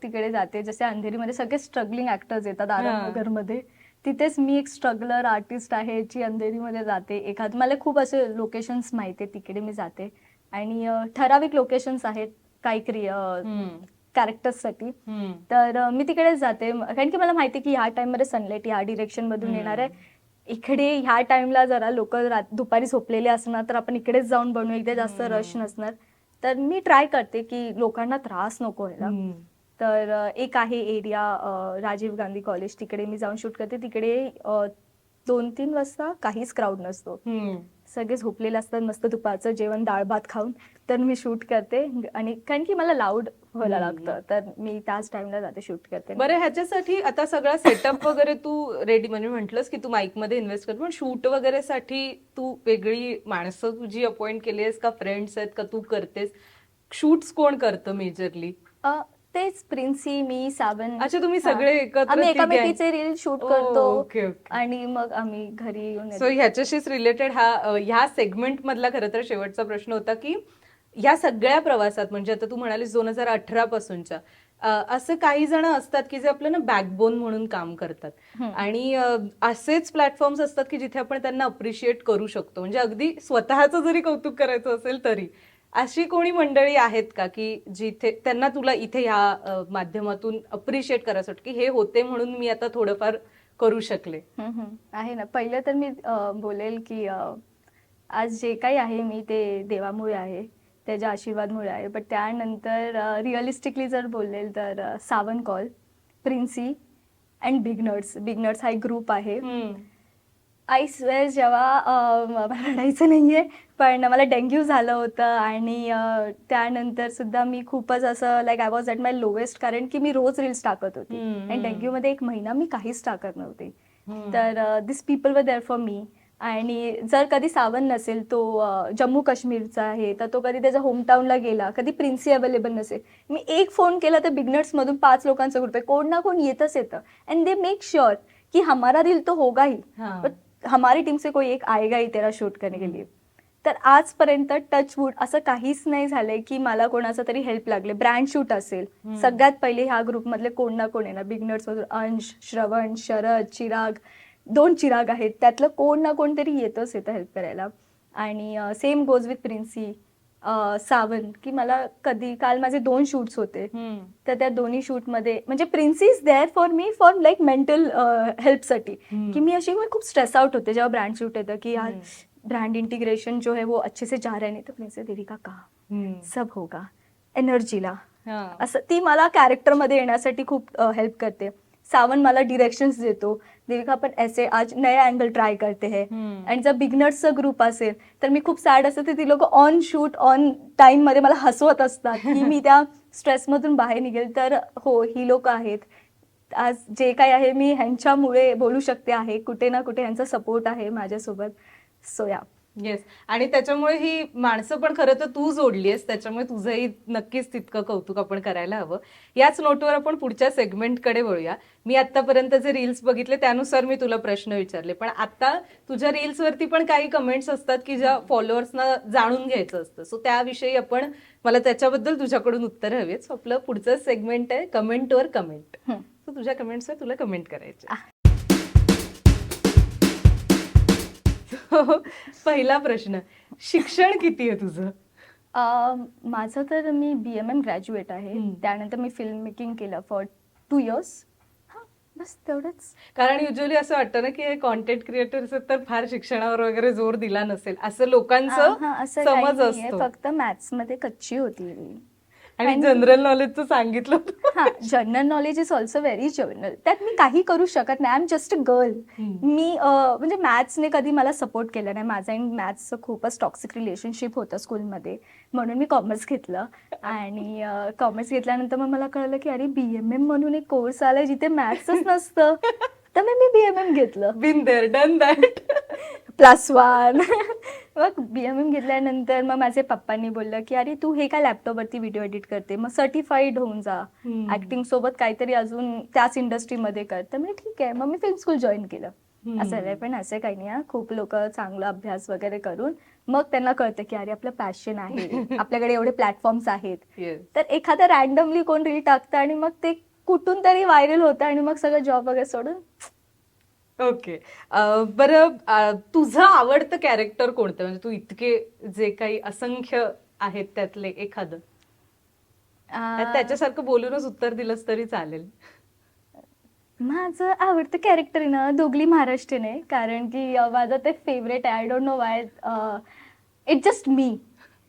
तिकडे जाते. जसे अंधेरीमध्ये सगळे स्ट्रगलिंग ऍक्टर्स येतात आरामनगर मध्ये, तिथेच मी एक स्ट्रगलर आर्टिस्ट आहे जी अंधेरीमध्ये जाते. मला खूप असे लोकेशन्स माहिती आहेत, तिकडे मी जाते. आणि ठराविक लोकेशन्स आहेत काही कॅरेक्टर्ससाठी, तर मी तिकडेच जाते. कारण की मला माहिती आहे की ह्या टाइममध्ये सनलाईट ह्या डिरेक्शन मधून येणार आहे. इकडे ह्या टाइमला जरा लोक दुपारी झोपलेले असणार, तर आपण इकडेच जाऊन बनवू, इकडे जास्त रश नसणार. तर मी ट्राय करते की लोकांना त्रास नको व्हायला. तर एक आहे एरिया राजीव गांधी कॉलेज, तिकडे मी जाऊन शूट करते. तिकडे 2-3 वाजता काहीच क्राऊड नसतो, सगळे झोपलेले असतात, मस्त दुपारचं जेवण डाळ भात खाऊन. तर मी शूट करते, आणि कारण की मला लाऊड व्हायला लागतं, तर मी त्याच टाइमला जाते शूट करते.
बरं, ह्याच्यासाठी आता सगळा सेटअप वगैरे तू रेडी, म्हणजे म्हटलंस की तू माईक मध्ये इन्व्हेस्ट करतो, पण शूट वगैरे साठी तू वेगळी माणसं तुझी अपॉइंट केली आहेस का, फ्रेंड्स आहेत का, तू करतेस? शूट्स कोण करतं मेजरली?
तेच प्रिन्सी, मी, सावन.
अच्छा, तुम्ही सगळे एकत्र,
आम्ही एकामेकीचे रील शूट करतो आणि मग आम्ही घरी येऊन.
सो ह्याच्याशीच रिलेटेड ह्या सेगमेंट मधला खरं तर शेवटचा प्रश्न होता की या सगळ्या प्रवासात म्हणजे आता तू म्हणालीस 2018 पासूनच्या असं काही जण असतात की जे आपलं ना बॅकबोन म्हणून काम करतात आणि असेच प्लॅटफॉर्म्स असतात की जिथे आपण त्यांना अप्रिशिएट करू शकतो, म्हणजे अगदी स्वतःचं जरी कौतुक करायचं असेल तरी. अशी कोणी मंडळी आहेत का की जिथे त्यांना तुला इथे ह्या माध्यमातून अप्रिशिएट करायचं की हे होते म्हणून मी आता थोडंफार करू शकले?
आहे ना. पहिलं तर मी बोलेल की आज जे काही आहे मी ते देवामुळे आहे, त्याच्या आशीर्वादमुळे आहे. बट त्यानंतर रिअलिस्टिकली जर बोलेल तर सावन call, Princy and beginners. Beginners हा एक ग्रुप आहे. आय स्वेअर जेव्हा मला रडायचं नाहीये, पण मला डेंग्यू झालं होतं आणि त्यानंतर सुद्धा मी खूपच असं like I was at my lowest, कारण की मी रोज रील्स टाकत होती आणि डेंग्यूमध्ये 1 महिना मी काहीच टाकत नव्हते. तर this people were there for me. आणि जर कधी सावन नसेल, तो जम्मू काश्मीरचा आहे, तर तो कधी त्याच्या होमटाऊनला गेला, कधी प्रिन्सी अवेलेबल नसेल, मी एक फोन केला तर बिगनर्समधून 5 लोकांचा ग्रुप आहे, कोण ना कोण येतच येतं. अँड दे मेक श्योर की हमारा रील तो होगा ही, बट हमारी टीम से कोई एक आएगा ही तेरा शूट करने के लिए. तर आजपर्यंत टचवूड असं काहीच नाही झालंय की मला कोणाचा तरी हेल्प लागले. ब्रँड शूट असेल, सगळ्यात पहिले ह्या ग्रुपमधले कोण ना कोण येणार. बिगनर्समधून अंश, श्रवण, शरद, चिराग, 2 चिराग आहेत, त्यातलं कोण ना कोणतरी येतच येतं हेल्प करायला. आणि सेम गोज विथ प्रिन्सी, सावन, की मला कधी काल माझे 2 शूट्स होते, तर त्या दोन्ही शूटमध्ये म्हणजे Princy is there for me for like mental हेल्पसाठी, की मी अशी खूप स्ट्रेस आउट होते जेव्हा ब्रँड शूट येतं की यार ब्रांड इंटीग्रेशन जो है वो अच्छे से जा रहा है. नहीं तो प्रिन्सी दीदी का कहा सब होगा एनर्जीला, असं ती मला कॅरेक्टरमध्ये येण्यासाठी खूप हेल्प करते. सावन मला डिरेक्शन्स देतो, देविका आपण ऐसे आज नया अँगल ट्राय करते है. आणि जर बिगनर्सचा ग्रुप असेल तर मी खूप सॅड असते, तर ती लोक ऑन शूट ऑन टाइम मध्ये मला हसवत असतात की मी त्या स्ट्रेसमधून बाहेर निघेल. तर हो, ही लोक आहेत. आज जे काही आहे मी ह्यांच्यामुळे बोलू शकते आहे, कुठे ना कुठे ह्यांचा सपोर्ट आहे माझ्यासोबत. सो या.
येस, आणि त्याच्यामुळे ही माणसं पण खरं तर तू जोडलीयस, त्याच्यामुळे तुझंही नक्कीच तितकं कौतुक आपण करायला हवं. याच नोटवर आपण पुढच्या सेगमेंटकडे वळूया. मी आतापर्यंत जे रील्स बघितले त्यानुसार मी तुला प्रश्न विचारले, पण आता तुझ्या रील्स वरती पण काही कमेंट्स असतात की ज्या फॉलोअर्सना जाणून घ्यायचं असतं. सो त्याविषयी आपण, मला त्याच्याबद्दल तुझ्याकडून उत्तर हवीत. सो आपलं पुढचं सेगमेंट आहे कमेंटवर कमेंट. सो तुझ्या कमेंट्सवर तुला कमेंट करायचे. पहिला प्रश्न, शिक्षण किती आहे तुझं?
माझं तर मी BMM ग्रॅज्युएट आहे. त्यानंतर मी फिल्म मेकिंग केलं फॉर 2 years. बस तेवढंच.
कारण युजली असं वाटतं ना की हे कॉन्टेंट क्रिएटर्स तर फार शिक्षणावर वगैरे जोर दिला नसेल असं लोकांचं समज असतो.
फक्त मॅथ्स मध्ये कच्ची होती
आणि जनरल नॉलेजचं सांगितलं.
हा, general knowledge is also very general. त्यात मी काही करू शकत नाही. I am just a girl. मी म्हणजे मॅथ्सने कधी मला सपोर्ट केला नाही. माझं आणि मॅथ्सचं खूपच टॉक्सिक रिलेशनशिप होतं स्कूलमध्ये, म्हणून मी कॉमर्स घेतलं. आणि कॉमर्स घेतल्यानंतर मग मला कळलं की अरे BMM म्हणून एक कोर्स आलाय जिथे मॅथ्सच नसतं, तर मग मी BMM घेतलं.
बिन देअर डन दॅट.
+1. मग BMM घेतल्यानंतर मग माझे पप्पांनी बोललं की अरे तू हे काय लॅपटॉपवरती व्हिडिओ एडिट करते, मग सर्टिफाईड होऊन जा, ऍक्टिंग सोबत काहीतरी अजून त्याच इंडस्ट्रीमध्ये कर. तर मी ठीक आहे, मग मी फिल्म स्कूल जॉईन केलं. असं आहे. पण असं काही नाही, खूप लोक चांगला अभ्यास वगैरे करून मग त्यांना कळतं की अरे आपलं पॅशन आहे, आपल्याकडे एवढे प्लॅटफॉर्म्स आहेत. तर एखादं रॅन्डमली कोण रील टाकतं आणि मग ते कुठून तरी व्हायरल होतं आणि मग सगळं जॉब वगैरे सोडून.
ओके, बरं, तुझं आवडतं कॅरेक्टर कोणतं? म्हणजे तू इतके जे काही असंख्य आहेत त्यातले एखादं, त्याच्यासारखं बोलूनच उत्तर दिलंस तरी चालेल.
माझं आवडतं कॅरेक्टर आहे ना दोघली महाराष्ट्रीयन आहे, कारण की माझं ते फेवरेट आहे. I don't know why, it just me.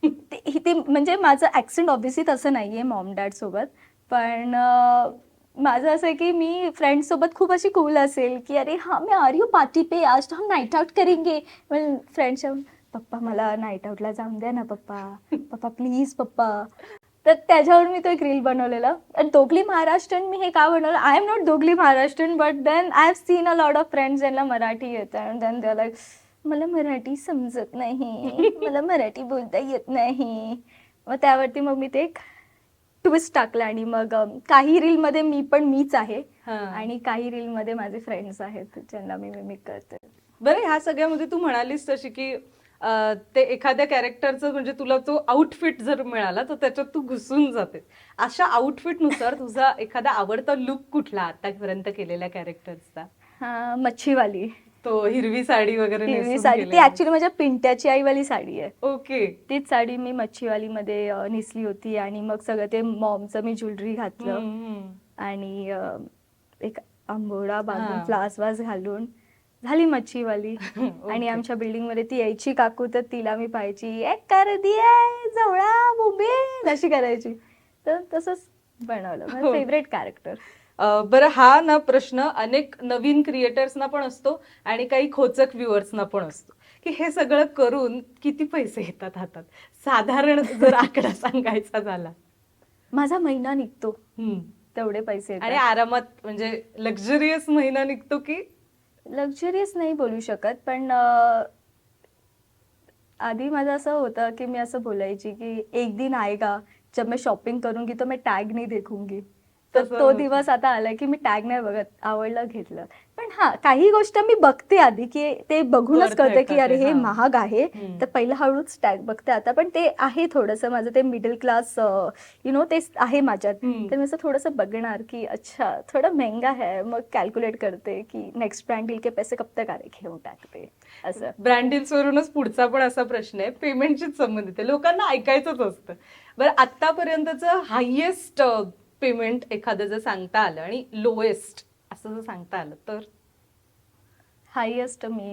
ते म्हणजे माझं ऍक्सेंट ऑब्व्हियसली तसं नाहीये मॉम डॅड सोबत, पण माझं असं आहे की मी फ्रेंड्स सोबत खूप अशी कूल असेल की अरे हाँ मैं आ रही हूँ पार्टी पे, आज तो हम नाईट आउट करेंगे. मग फ्रेंड्स, पप्पा मला नाईट आउटला जाऊन द्या ना पप्पा, पप्पा प्लीज पप्पा. तर त्याच्यावर मी तो एक रील बनवलेला. आणि दोघली महाराष्ट्रीयन मी हे का बनवलं, I am not totally Maharashtrian, but then I have seen a lot of friends ज्यांना मराठी येतं अँड देन दे लाईक मला मराठी समजत नाही, मला मराठी बोलता येत नाही. मग त्यावरती मग मी ते एक ट्विस्ट टाकला आणि मग काही रील मध्ये मी पण मीच आहे आणि काही रील मध्ये माझे फ्रेंड्स आहेत ज्यांना मी मिमिक करते.
बरं, ह्या सगळ्यामध्ये तू म्हणालीस तशी की ते एखाद्या कॅरेक्टरचं म्हणजे तुला तो आउटफिट जर मिळाला तर त्याच्यात तू घुसून जाते. अशा आउटफिटनुसार तुझा एखादा आवडता लुक कुठला आतापर्यंत केलेल्या कॅरेक्टर्सचा?
मच्छीवाली.
तो हिरवी साडी वगैरे
हिरवी
नेसून
साडी ती
केलेला.
ऍक्च्युली माझ्या पिंट्याची आईवाली साडी आहे.
ओके.
तीच साडी मी मच्छीवालीमध्ये नेसली होती आणि मग सगळं ते मॉमचं मी ज्वेलरी घातलं आणि एक आंबोडा बांधून
हा.
फ्लास वास घालून झाली मच्छीवाली. आणि आमच्या बिल्डिंग मध्ये ती यायची काकू तर तिला मी पाहायची, एक कर दिये जवळा मुंबई अशी करायची. तर तसंच बनवलं माझं
हो.
Favourite character.
बरं, हा ना प्रश्न अनेक नवीन क्रिएटर्सना पण असतो आणि काही खोचक व्ह्युअर्सना पण असतो की हे सगळं करून किती पैसे येतात हातात, साधारण जर आकडा सांगायचा झाला?
माझा महिना निघतो
हम्म.
तेवढे पैसे
आणि आरामात म्हणजे लक्झरियस महिना निघतो की?
लक्झरियस नाही बोलू शकत, पण आधी माझं असं होतं की मी असं बोलायची की एक दिन आएगा जब मैं शॉपिंग करूंगी तो मैं टॅग नाही देखूंगी. तर
तसं
तो
होतं.
दिवस आता आलाय की मी टॅग नाही बघत, आवडलं घेतलं. पण हा काही गोष्ट मी बघते आधी की ते बघूनच
वर्थ आहे
कळते
का
की अरे
ते,
हे
हा.
महाग आहे.
हम्म.
तर पहिलं हळूच टॅग बघते आता, पण ते आहे थोडंसं माझं ते मिडल क्लास ते आहे माझ्यात.
हम्म.
तर मी असं थोडंसं बघणार की अच्छा थोडं महंगा है, मग कॅल्क्युलेट करते की नेक्स्ट ब्रँड डील के पैसे कब तक आ रहे, घेऊन टाकते असं.
ब्रँड डील्स वरूनच पुढचा पण असा प्रश्न आहे, पेमेंटशीच संबंधित आहे, लोकांना ऐकायचंच असतं. बरं, आतापर्यंतचं हायेस्ट पेमेंट एखादं जर सांगता आलं आणि लोएस्ट असं जर सांगता आलं तर?
हायेस्ट मी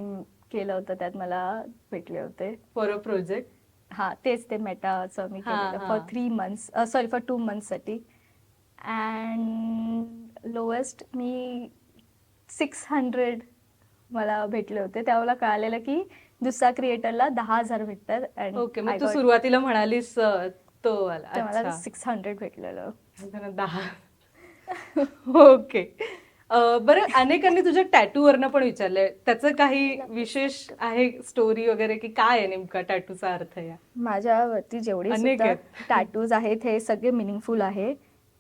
केलं होतं त्यात मला भेटले होते
फॉर अ प्रोजेक्ट?
हा तेच ते मेटाचं मी
हा,
केलेलं
हा.
फॉर 3 मंथ्स सॉरी फॉर 2 मंथ्ससाठी. अँड लोएस्ट मी 600 मला भेटले होते. तेव्हा मला कळालेलं की दुसऱ्या क्रिएटरला 10,000 भेटतात. and
ओके,
I
मग तू
got-
सुरुवातीला म्हणालीस तो वाला.
तर मला
अच्छा.
600 भेटलेलं.
10. ओके. बरं, अनेकांनी तुझ्या टॅटूवरनं पण विचारलंय, त्याचं काही विशेष आहे स्टोरी वगैरे की काय आहे नेमका टॅटूचा अर्थ या?
माझ्यावरती जेवढे
अनेक
सुद्धा
आहेत.
टॅटूज आहेत हे सगळे मिनिंगफुल आहे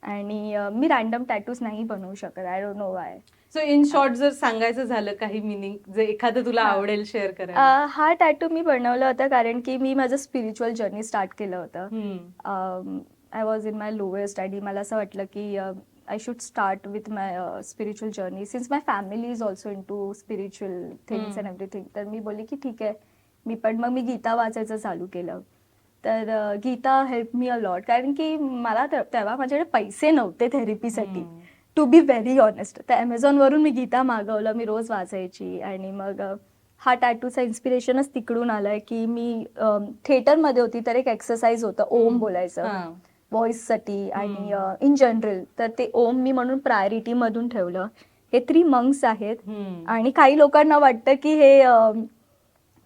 आणि मी रॅन्डम टॅटूज नाही बनवू शकत. I don't know Y.
So in short जर सांगायचं झालं काही मिनिंग जे एखादं तुला
हा.
आवडेल शेअर करायला?
हा टॅटू मी बनवला होता कारण की मी माझं स्पिरिच्युअल जर्नी स्टार्ट केलं होतं.
Hmm.
I was in my lowest आणि मला असं वाटलं की I should start with my spiritual journey since my family is also into spiritual things and everything. तर मी बोलली की ठीक आहे मग मी गीता वाचायचं चालू केलं. तर Gita help me a lot कारण की मला तेव्हा माझ्याकडे पैसे नव्हते थेरपीसाठी, टू बी व्हेरी ऑनेस्ट. तर ॲमेझॉनवरून मी गीता मागवलं, मी रोज वाचायची आणि मग हा टॅटूचा इन्स्पिरेशनच तिकडून आलाय की मी थिएटरमध्ये होती तर एक एक्सरसाइज होतं ओम बोलायचं व्हॉइससाठी आणि इन जनरल. तर ते ओम मी म्हणून प्रायोरिटी मधून ठेवलं. हे 3 मंक्स आहेत आणि काही लोकांना वाटतं की हे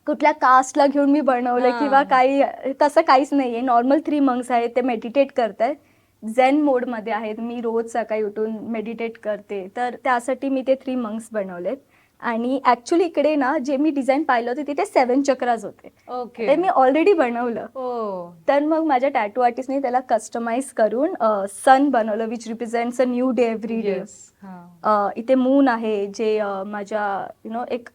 कुठल्या कास्टला घेऊन मी बनवलं किंवा काही, तसं काहीच नाहीये. नॉर्मल 3 मंक्स आहेत, ते मेडिटेट करतायत, झेन मोडमध्ये आहेत. मी रोज सकाळी उठून मेडिटेट करते, तर त्यासाठी मी ते 3 मंक्स बनवलेत. आणि ऍक्च्युली इकडे ना जे मी डिझाईन पाहिलं होतं तिथे 7 चक्राज होते.
ओके.
ते मी ऑलरेडी बनवलं.
हो.
तर मग माझ्या टॅटू आर्टिस्टने त्याला कस्टमाइज करून सन बनवलं which represents a new day every day. इथे मून आहे जे माझ्या एक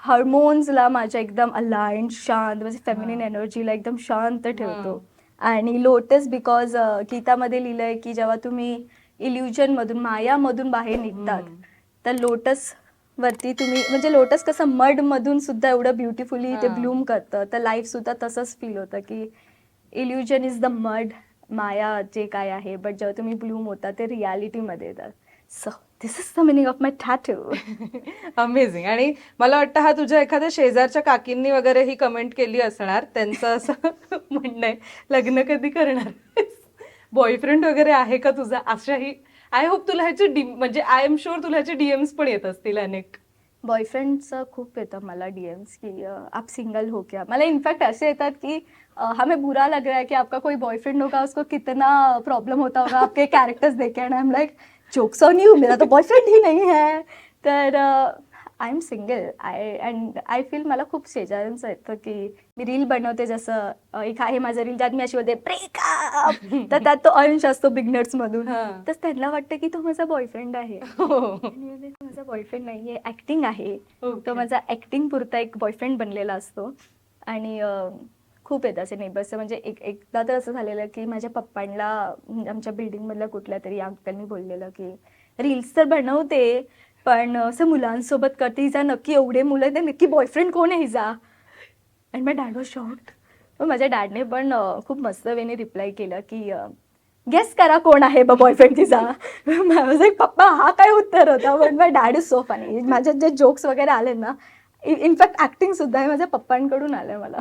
हार्मोन्सला माझ्या एकदम अलाइन्ड शांत, म्हणजे फेमिनिन एनर्जीला एकदम शांत ठेवतो. आणि लोटस बिकॉज गीतामध्ये लिहिलंय की जेव्हा तुम्ही इल्युजन मधून मायामधून बाहेर निघतात तर लोटस वरती तुम्ही, म्हणजे लोटस कसं मड मधून सुद्धा एवढं ब्युटिफुली ते ब्लूम करतं, तर लाईफ सुद्धा तसंच फील होतं की इल्युजन इज द मड, माया जे काय आहे, बट जेव्हा तुम्ही ब्लूम होता ते रियालिटीमध्ये येतात. So this is the meaning of my tattoo.
Amazing. आणि मला वाटतं हा तुझ्या एखाद्या शेजारच्या काकींनी वगैरे ही कमेंट केली असणार, त्यांचं असं म्हणणं आहे, लग्न कधी करणार, बॉयफ्रेंड वगैरे आहे का तुझा, अशाही. आय होप तुला ह्याचे म्हणजे आय एम शुअर तुला ह्याचे डीएम्स पण येत असतील अनेक.
बॉयफ्रेंडचं खूप येतं मला डीएम्स की आप सिंगल हो क्या. मला इनफॅक्ट असे येतात की हमें बुरा लग रहा है कि आपका कोई बॉयफ्रेंड होगा, उसको कितना प्रॉब्लम होता होगा आपके कैरेक्टर्स देखे. And I am like jokes on you, मेरा तो बॉयफ्रेंड ही नहीं है. तर I am single. I feel मला खूप शेजाऱ्यांचं येतं की मी रील बनवते, जसं एक आहे माझं रील ज्यात मी अशी बोलते ब्रेकअप, तर त्यात तो अंश असतो बिगनर्स मधून. तर त्यांना वाटतं की तो माझा बॉयफ्रेंड आहे. माझा बॉयफ्रेंड नाहीये, ऍक्टिंग आहे. तो माझा ऍक्टिंग पुरता एक बॉयफ्रेंड बनलेला असतो. आणि खूप येतं असे नेबर्स. म्हणजे एकदा तर असं झालेलं की माझ्या पप्पांना आमच्या बिल्डिंगमधल्या कुठल्या तरी अंकलनी बोललेलं की रील्स तर बनवते पण असं मुलांसोबत करते, हिचा नक्की एवढे मुलं आहेत, नक्की बॉयफ्रेंड कोण आहे हिचा? आणि माय डॅड वॉज शॉक्ड. मग माझ्या डॅडने पण खूप मस्त वेने रिप्लाय केलं की गेस करा कोण आहे बॉयफ्रेंड तिचा. माझं पप्पा हा काय उत्तर होता. पण माय डॅड इज सो फनी. माझे जे जोक्स वगैरे आले ना, इनफॅक्ट ऍक्टिंग सुद्धा हे माझ्या पप्पांकडून आलंय मला.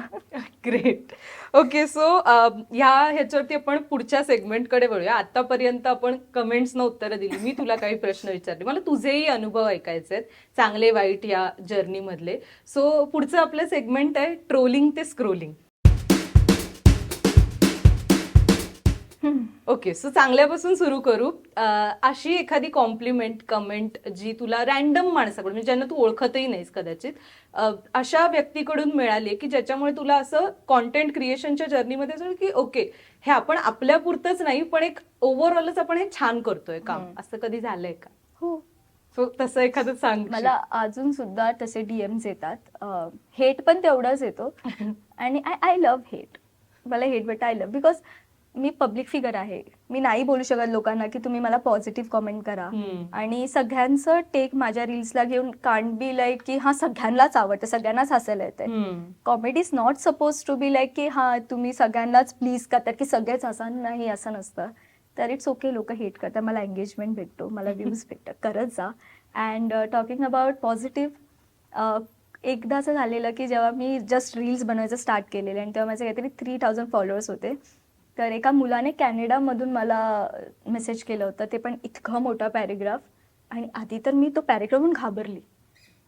ग्रेट. ओके, सो ह्याच्यावरती आपण पुढच्या सेगमेंटकडे वळूया. आतापर्यंत आपण कमेंट्सनं उत्तरं दिली, मी तुला काही प्रश्न विचारले, मला तुझेही अनुभव ऐकायचे आहेत, चांगले वाईट या जर्नी मधले. सो पुढचं आपलं सेगमेंट आहे ट्रोलिंग ते स्क्रोलिंग. ओके, सो चांगल्यापासून सुरू करू. अशी एखादी कॉम्प्लिमेंट कमेंट जी तुला रॅन्डम माणसाकडून, म्हणजे ज्यांना तू ओळखतही नाहीस कदाचित, अशा व्यक्तीकडून मिळाली की ज्याच्यामुळे तुला असं कॉन्टेंट क्रिएशनच्या जर्नीमध्ये असं की ओके, हे आपण आपल्या पुरतंच नाही पण एक ओव्हरऑलच आपण हे छान करतोय काम, असं कधी झालंय का?
हो.
सो तसं एखादं सांग.
मला अजून सुद्धा तसे डीएम्स येतात. हेट पण तेवढाच येतो. आणि आय लव्ह हेट. मला hate but I love, because me public figure आहे. मी नाही बोलू शकत लोकांना की तुम्ही मला पॉझिटिव्ह कॉमेंट करा. आणि सगळ्यांचं टेक माझ्या रील्सला घेऊन कांट बी लाईक की हा सगळ्यांनाच आवडतं, सगळ्यांनाच हसायला येतंय. Comedy is not suppose to be like की हा तुम्ही सगळ्यांनाच प्लीज करतात की सगळेच हसा. नाही, असं नसतं. तर इट्स ओके, लोक हेट करतात, मला एंगेजमेंट भेटतो, मला व्ह्यूज भेटतात, करत जा. अँड टॉकिंग अबाउट पॉझिटिव्ह, एकदा असं झालेलं की जेव्हा मी जस्ट रील्स बनवायचं स्टार्ट केलेले आणि तेव्हा माझे काहीतरी 3000 फॉलोअर्स होते. तर एका मुलाने कॅनडामधून मला मेसेज केलं होतं, ते पण इतका मोठा पॅरेग्राफ. आणि आधी तर मी तो पॅरेग्राफ म्हणून घाबरली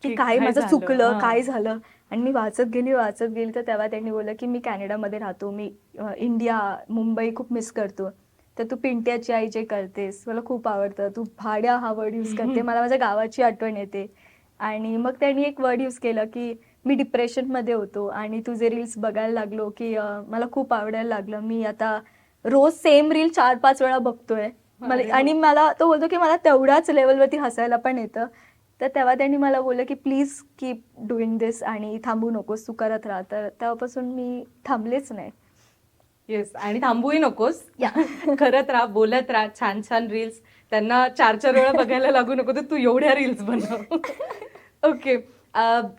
की काय माझं चुकलं, काय झालं. आणि मी वाचत गेली तर तेव्हा त्यांनी बोललं की मी कॅनडामध्ये राहतो, मी इंडिया मुंबई खूप मिस करतो, तर तू पिंट्याची आई जे करतेस मला खूप आवडतं, तू भाड्या हा वर्ड यूज करते, मला माझ्या गावाची आठवण येते. आणि मग त्यांनी एक वर्ड यूज केलं की मी डिप्रेशनमध्ये होतो आणि तुझे रील्स बघायला लागलो की मला खूप आवडायला लागलं, मी आता रोज सेम रील 4-5 वेळा बघतोय. आणि मला तो बोलतो की मला तेवढ्याच लेवलवरती हसायला पण येतं. तर तेव्हा त्यांनी मला बोललं की प्लीज कीप डुईंग दिस आणि थांबू नकोस, तू करत राहा. तर तेव्हापासून मी थांबलेच नाही.
येस, आणि थांबूही नकोस, करत राहा, बोलत राहा, छान छान रील्स त्यांना 4-4 वेळा बघायला लागू नको तर तू एवढ्या रील्स बनव. ओके,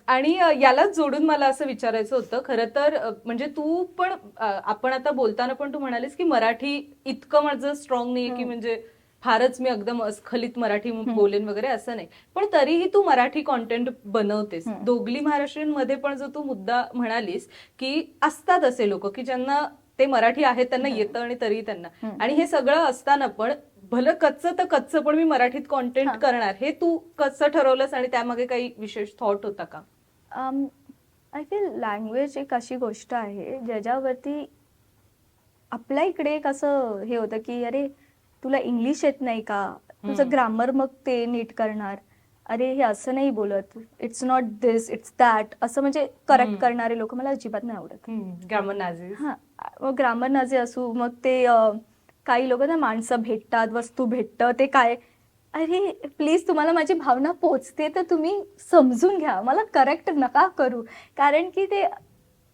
आणि यालाच जोडून मला असं विचारायचं होतं, खरं तर म्हणजे तू पण आपण आता बोलताना पण तू म्हणालीस की मराठी इतकं माझं स्ट्रॉंग नाहीये की म्हणजे फारच मी एकदम अस्खलित मराठी बोलेन वगैरे, असं नाही, पण तरीही तू मराठी कॉन्टेंट बनवतेस. दोघली महाराष्ट्रीयनमध्ये पण जो तू मुद्दा म्हणालीस की असतात असे लोक की ज्यांना ते मराठी आहेत, त्यांना येतं आणि तरीही त्यांना, आणि हे सगळं असताना पण भलं कच्चं तर कच्चं पण मी मराठीत कॉन्टेंट करणार, हे तू कसं ठरवलंस आणि त्यामागे काही विशेष थॉट होता का?
आय फील लँग्वेज एक अशी गोष्ट आहे ज्याच्यावरती आपल्या इकडे एक असं हे होतं की अरे तुला इंग्लिश येत नाही का, तुझं ग्रामर मग ते नीट करणार, अरे हे असं नाही बोलत, it's not this it's that, असं म्हणजे करेक्ट करणारे लोक मला अजिबात नाही आवडत.
Grammar Nazi.
हां, मग ग्रामर नाझी असू, मग ते काही लोक ना माणसं भेटतात, वस्तू भेटतं, ते काय, अरे प्लीज तुम्हाला माझी भावना पोचते तर तुम्ही समजून घ्या, मला करेक्ट नका करू. कारण की ते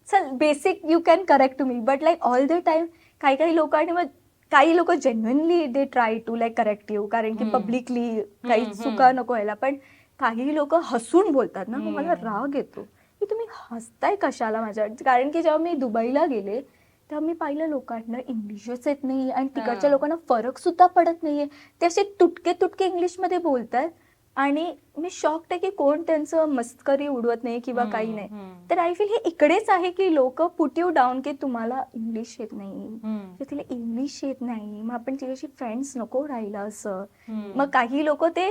चल basic you can correct me, but like all the time काही लोक, आणि मग काही लोक genuinely they try to like correct you, कारण की पब्लिकली काही चुका नको व्हायला. पण काही लोक हसून बोलतात ना, मग मला राग येतो की तुम्ही हसताय कशाला माझ्या. कारण की जेव्हा मी दुबईला गेले तेव्हा मी पाहिलं लोकांना इंग्लिशच येत नाही आणि तिकडच्या लोकांना फरक सुद्धा पडत नाहीये, ते असे तुटके इंग्लिशमध्ये बोलतात. आणि मी शॉक्ड आहे की कोण त्यांचं मस्करी उडवत नाही किंवा काही नाही. तर आय फील हे इकडेच आहे की लोक पुट यू डाऊन की तुम्हाला इंग्लिश येत नाही, तिला इंग्लिश येत नाही, मग आपण तिच्याशी फ्रेंड्स नको राहिला असं. मग काही लोक ते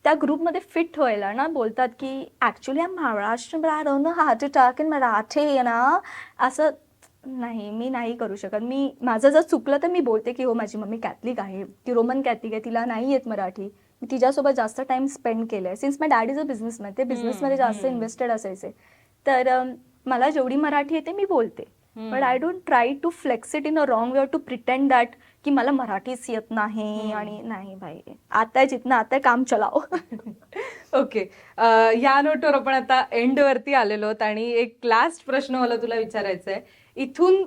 त्या ग्रुपमध्ये फिट व्हायला ना बोलतात की actually I am Maharashtra but I don't know how to talk in Marathi ना, असं नाही, मी नाही करू शकत. मी माझं जर चुकलं तर मी बोलते की हो माझी मम्मी कॅथलिक आहे, ती रोमन कॅथलिक आहे, तिला नाही येत मराठी, मी तिच्यासोबत जास्त टाइम स्पेंड केलाय. Since my dad is a businessman, ते बिझनेसमध्ये जास्त इन्व्हेस्टेड असायचे. तर मला जेवढी मराठी येते मी बोलते. But I don't try to flex it in a wrong way to pretend that की मला मराठीच येत नाही आणि नाही भाई आता जिथनं आता काम चलाव.
ओके, या नोटवर आपण आता एंड वरती आलेलो आहोत आणि एक लास्ट प्रश्न मला तुला विचारायचा आहे. इथून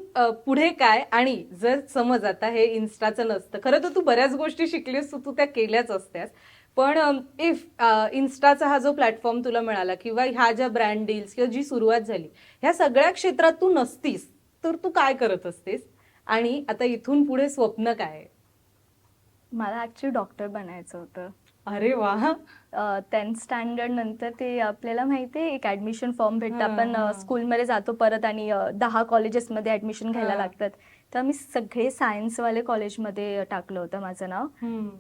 पुढे काय, आणि जर समज आता हे इन्स्टाचं नसतं, खरं तर तू बऱ्याच गोष्टी शिकलीस, तू त्या केल्याच असत्यास, पण इफ इन्स्टाचा हा जो प्लॅटफॉर्म तुला मिळाला किंवा ह्या ज्या ब्रँड डील्स किंवा जी सुरुवात झाली, ह्या सगळ्या क्षेत्रात तू नसतीस तर तू काय करत असतेस आणि आता इथून पुढे स्वप्न काय आहे?
मला ऍक्च्युली डॉक्टर बनायचं होतं.
अरे वा.
10th स्टँडर्ड नंतर ते आपल्याला माहिती आहे एक ऍडमिशन फॉर्म भेटतं, आपण स्कूलमध्ये जातो परत आणि 10 कॉलेजेसमध्ये ऍडमिशन घ्यायला लागतात. तर मी सगळे सायन्सवाले कॉलेजमध्ये टाकलं होतं माझं नाव.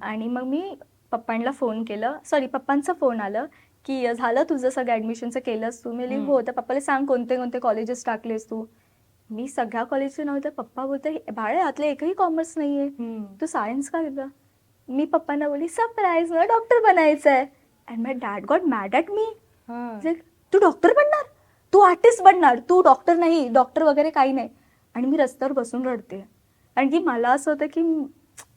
आणि मग मी पप्पांना फोन केलं, सॉरी पप्पांचा फोन आलं की झालं तुझं सगळं ऍडमिशनचं केलंस तू? मी हो. तर पप्पाला सांग कोणते कोणते कॉलेजेस टाकलेस तू? मी सगळ्या कॉलेजचे नाव, तर पप्पा बोलते बाळे यातले एकही कॉमर्स नाहीये, तू सायन्स का घेतलं? मी पप्पांना बोलली सरप्राईज मला डॉक्टर बनायचं आहे. And my dad got mad at me. तू डॉक्टर बनणार, तू आर्टिस्ट बनणार, तू डॉक्टर नाही, डॉक्टर वगैरे काही नाही. आणि मी रस्त्यावर बसून रडते. कारण की मला असं होतं की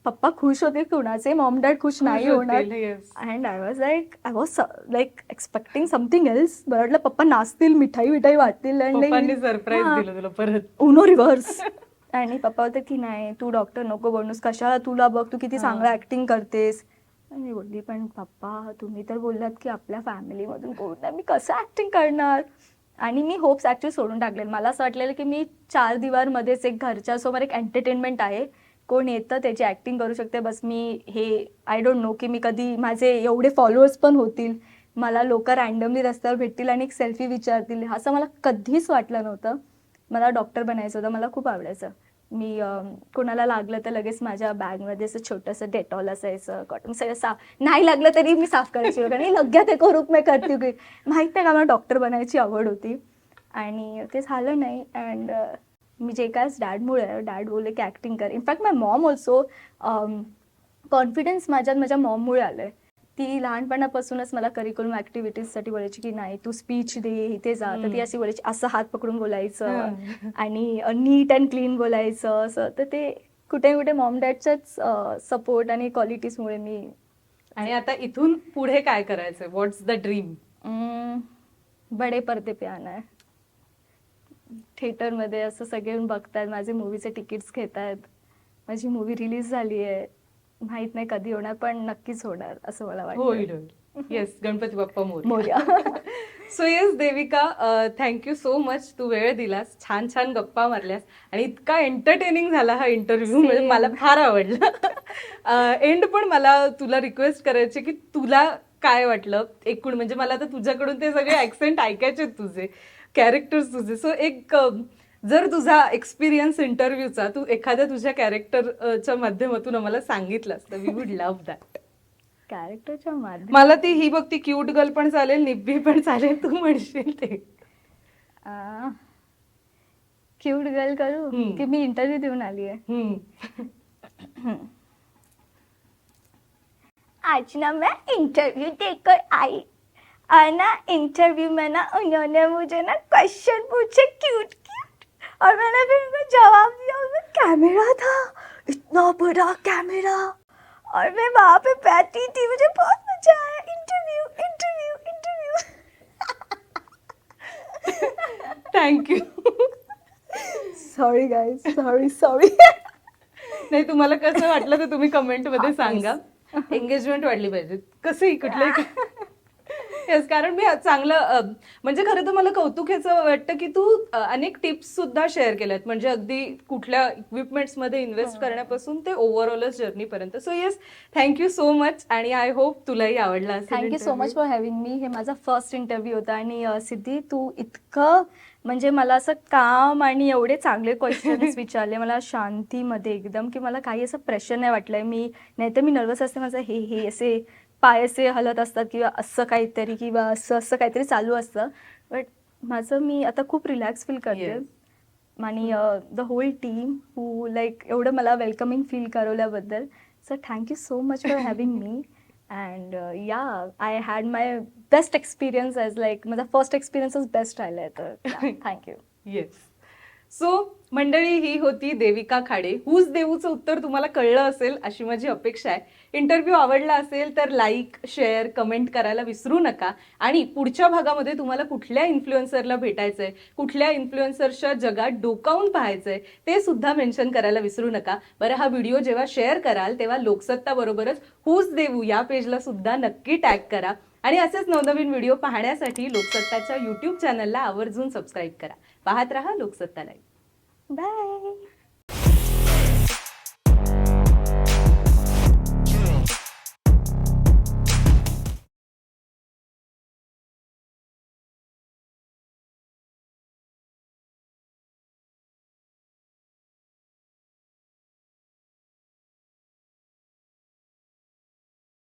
पप्पा खुश होते, कुणाचे मॉम डॅड खुश नाही होणार. And I was like expecting something else. मला वाटलं पप्पा नाचतील, मिठाई वाटतील आणि
सरप्राईज दिलं तुला परत
उनो रिव्हर्स. आणि पप्पा होते की नाही तू डॉक्टर नको बनूस, कशाला, तुला बघ तू किती चांगलं ऍक्टिंग करतेस. मी बोलली पण पप्पा तुम्ही तर बोललात की आपल्या फॅमिलीमधून कोण नाही, मी कसं ऍक्टिंग करणार? आणि मी होप्स ऍक्च्युअली सोडून टाकले. मला असं वाटलेलं की मी 4 दिवारमध्येच एक घरच्या समोर एक एंटरटेनमेंट आहे, कोण येतं त्याची ऍक्टिंग करू शकते बस. मी हे आय डोंट नो की मी कधी माझे एवढे फॉलोअर्स पण होतील, मला लोक रँडमली रस्त्यावर भेटतील आणि एक सेल्फी विचारतील, असं मला कधीच वाटलं नव्हतं. मला डॉक्टर बनायचं होतं, मला खूप आवडायचं. मी कोणाला लागलं तर लगेच माझ्या बॅगमध्ये असं छोटंसं डेटॉल असायचं, कॉटन सगळं साफ, नाही लागलं तरी मी साफ करायची वगैरे, आणि लग्यात एक रूप मी करते की माहीत नाही का मला डॉक्टर बनायची आवड होती. आणि ते झालं नाही. अँड मी जे काय डॅडमुळे, डॅड बोलले की ॲक्टिंग कर. इनफॅक्ट माय मॉम ऑल्सो, कॉन्फिडन्स माझ्या मॉममुळे आलं आहे. ती लहानपणापासूनच मला करिक्युलम ॲक्टिव्हिटीजसाठी बोलायची की नाही तू स्पीच दे, इथे जा. तर ती अशी बोलायची, असं हात पकडून बोलायचं आणि नीट अँड क्लीन बोलायचं असं. तर ते कुठे कुठे मॉम डॅडच्याच सपोर्ट आणि क्वालिटीजमुळे मी.
आणि आता इथून पुढे काय करायचं? व्हॉट्स द ड्रीम?
बडे पर्दे पे आना है. थिएटरमध्ये असं सगळे बघतात, माझे मूवीचे तिकीट्स घेत आहेत, माझी मूवी रिलीज झाली आहे, माहित नाही कधी होणार पण नक्कीच होणार असं मला वाटतं.
होईल. Yes, Ganpati Bappa
Morya.
So yes Devika, thank you so much, तू वेळ दिलास, छान छान गप्पा मारल्यास आणि इतका एंटरटेनिंग झाला हा इंटरव्ह्यू, म्हणजे मला फार आवडला. एंड पण मला तुला रिक्वेस्ट करायची की तुला काय वाटलं एकूण, म्हणजे मला आता तुझ्याकडून ते सगळे ऍक्सेंट ऐकायचे, तुझे कॅरेक्टर्स तुझे. सो एक जर तुझा एक्सपिरियन्स इंटरव्ह्यूचा तू एखाद्या तुझ्या कॅरेक्टरच्या माध्यमातून आम्हाला सांगितलंस तर वी वुड लव्ह दॅट.
कॅरेक्टरच्या माध्यमात
मला ती ही बघ, ती क्यूट गर्ल पण चालेल, निब्बी पण चालेल, तू म्हणशील ते.
क्यूट गर्ल करू की मी इंटरव्ह्यू देऊन आली आहे? आज ना मैं इंटरव्यू देकर आई और ना इंटरव्यू में ना उन्होंने मुझे ना क्वेश्चन पूछे क्यूट क्यूट, और मैंने फिर उनको जवाब दिया. उसमें कैमरा था, इतना बड़ा कैमरा, और मैं वहाँ पे बैठी थी, मुझे बहुत मजा आया. Interview interview interview.
Thank you.
Sorry guys, sorry.
नाही, तुम्हाला कसं वाटलं ते तुम्ही कमेंट मध्ये सांगा. एंगेजमेंट वाढली पाहिजे, कसंही कुठलंही. येस, कारण मी चांगलं, म्हणजे खरं तर मला कौतुक ह्याचं वाटतं की तू अनेक टिप्स सुद्धा शेअर केल्यात, म्हणजे अगदी कुठल्या इक्विपमेंट्स मध्ये इन्व्हेस्ट करण्यापासून ते ओव्हरऑलच जर्नीपर्यंत. So yes, thank you so much, आणि आय होप तुलाही आवडला असेल.
Thank you so much for having me. हे माझा फर्स्ट इंटरव्ह्यू होता आणि सिद्धी तू इतकं म्हणजे मला असं काम आणि एवढे चांगले क्वेश्चन्स विचारले, मला शांतीमध्ये एकदम, की मला काही असं प्रेशर नाही वाटलंय. मी नाहीतर मी नर्वस असते, माझं हे असे पाय असे हलत असतात किंवा असं काहीतरी किंवा असं काहीतरी चालू असतं. बट माझं मी आता खूप रिलॅक्स फील करते. आणि the whole team who like एवढं मला वेलकमिंग फील करवल्याबद्दल. So thank you so much for having me. And I had my best experience as like माझा फर्स्ट एक्सपिरियन्सच बेस्ट राहिला आहे, तर थँक्यू.
येस. सो मंडळी, ही होती देविका खाडे. हुज देऊचं उत्तर तुम्हाला कळलं असेल अशी माझी अपेक्षा आहे. इंटरव्ह्यू आवडला असेल तर लाईक, शेअर, कमेंट करायला विसरू नका. आणि पुढच्या भागामध्ये तुम्हाला कुठल्या इन्फ्लुएन्सरला भेटायचंय, कुठल्या इन्फ्लुएन्सरच्या जगात डोकावून पाहायचंय ते सुद्धा मेन्शन करायला विसरू नका. बरं, हा व्हिडिओ जेव्हा शेअर कराल तेव्हा लोकसत्ता बरोबरच हुज देऊ या पेजला सुद्धा नक्की टॅग करा. आणि असेच नवनवीन व्हिडिओ पाहण्यासाठी लोकसत्ताच्या युट्यूब चॅनलला आवर्जून सबस्क्राईब करा. पाहत रहा लोकसत्ता लाईव्ह.
बाय.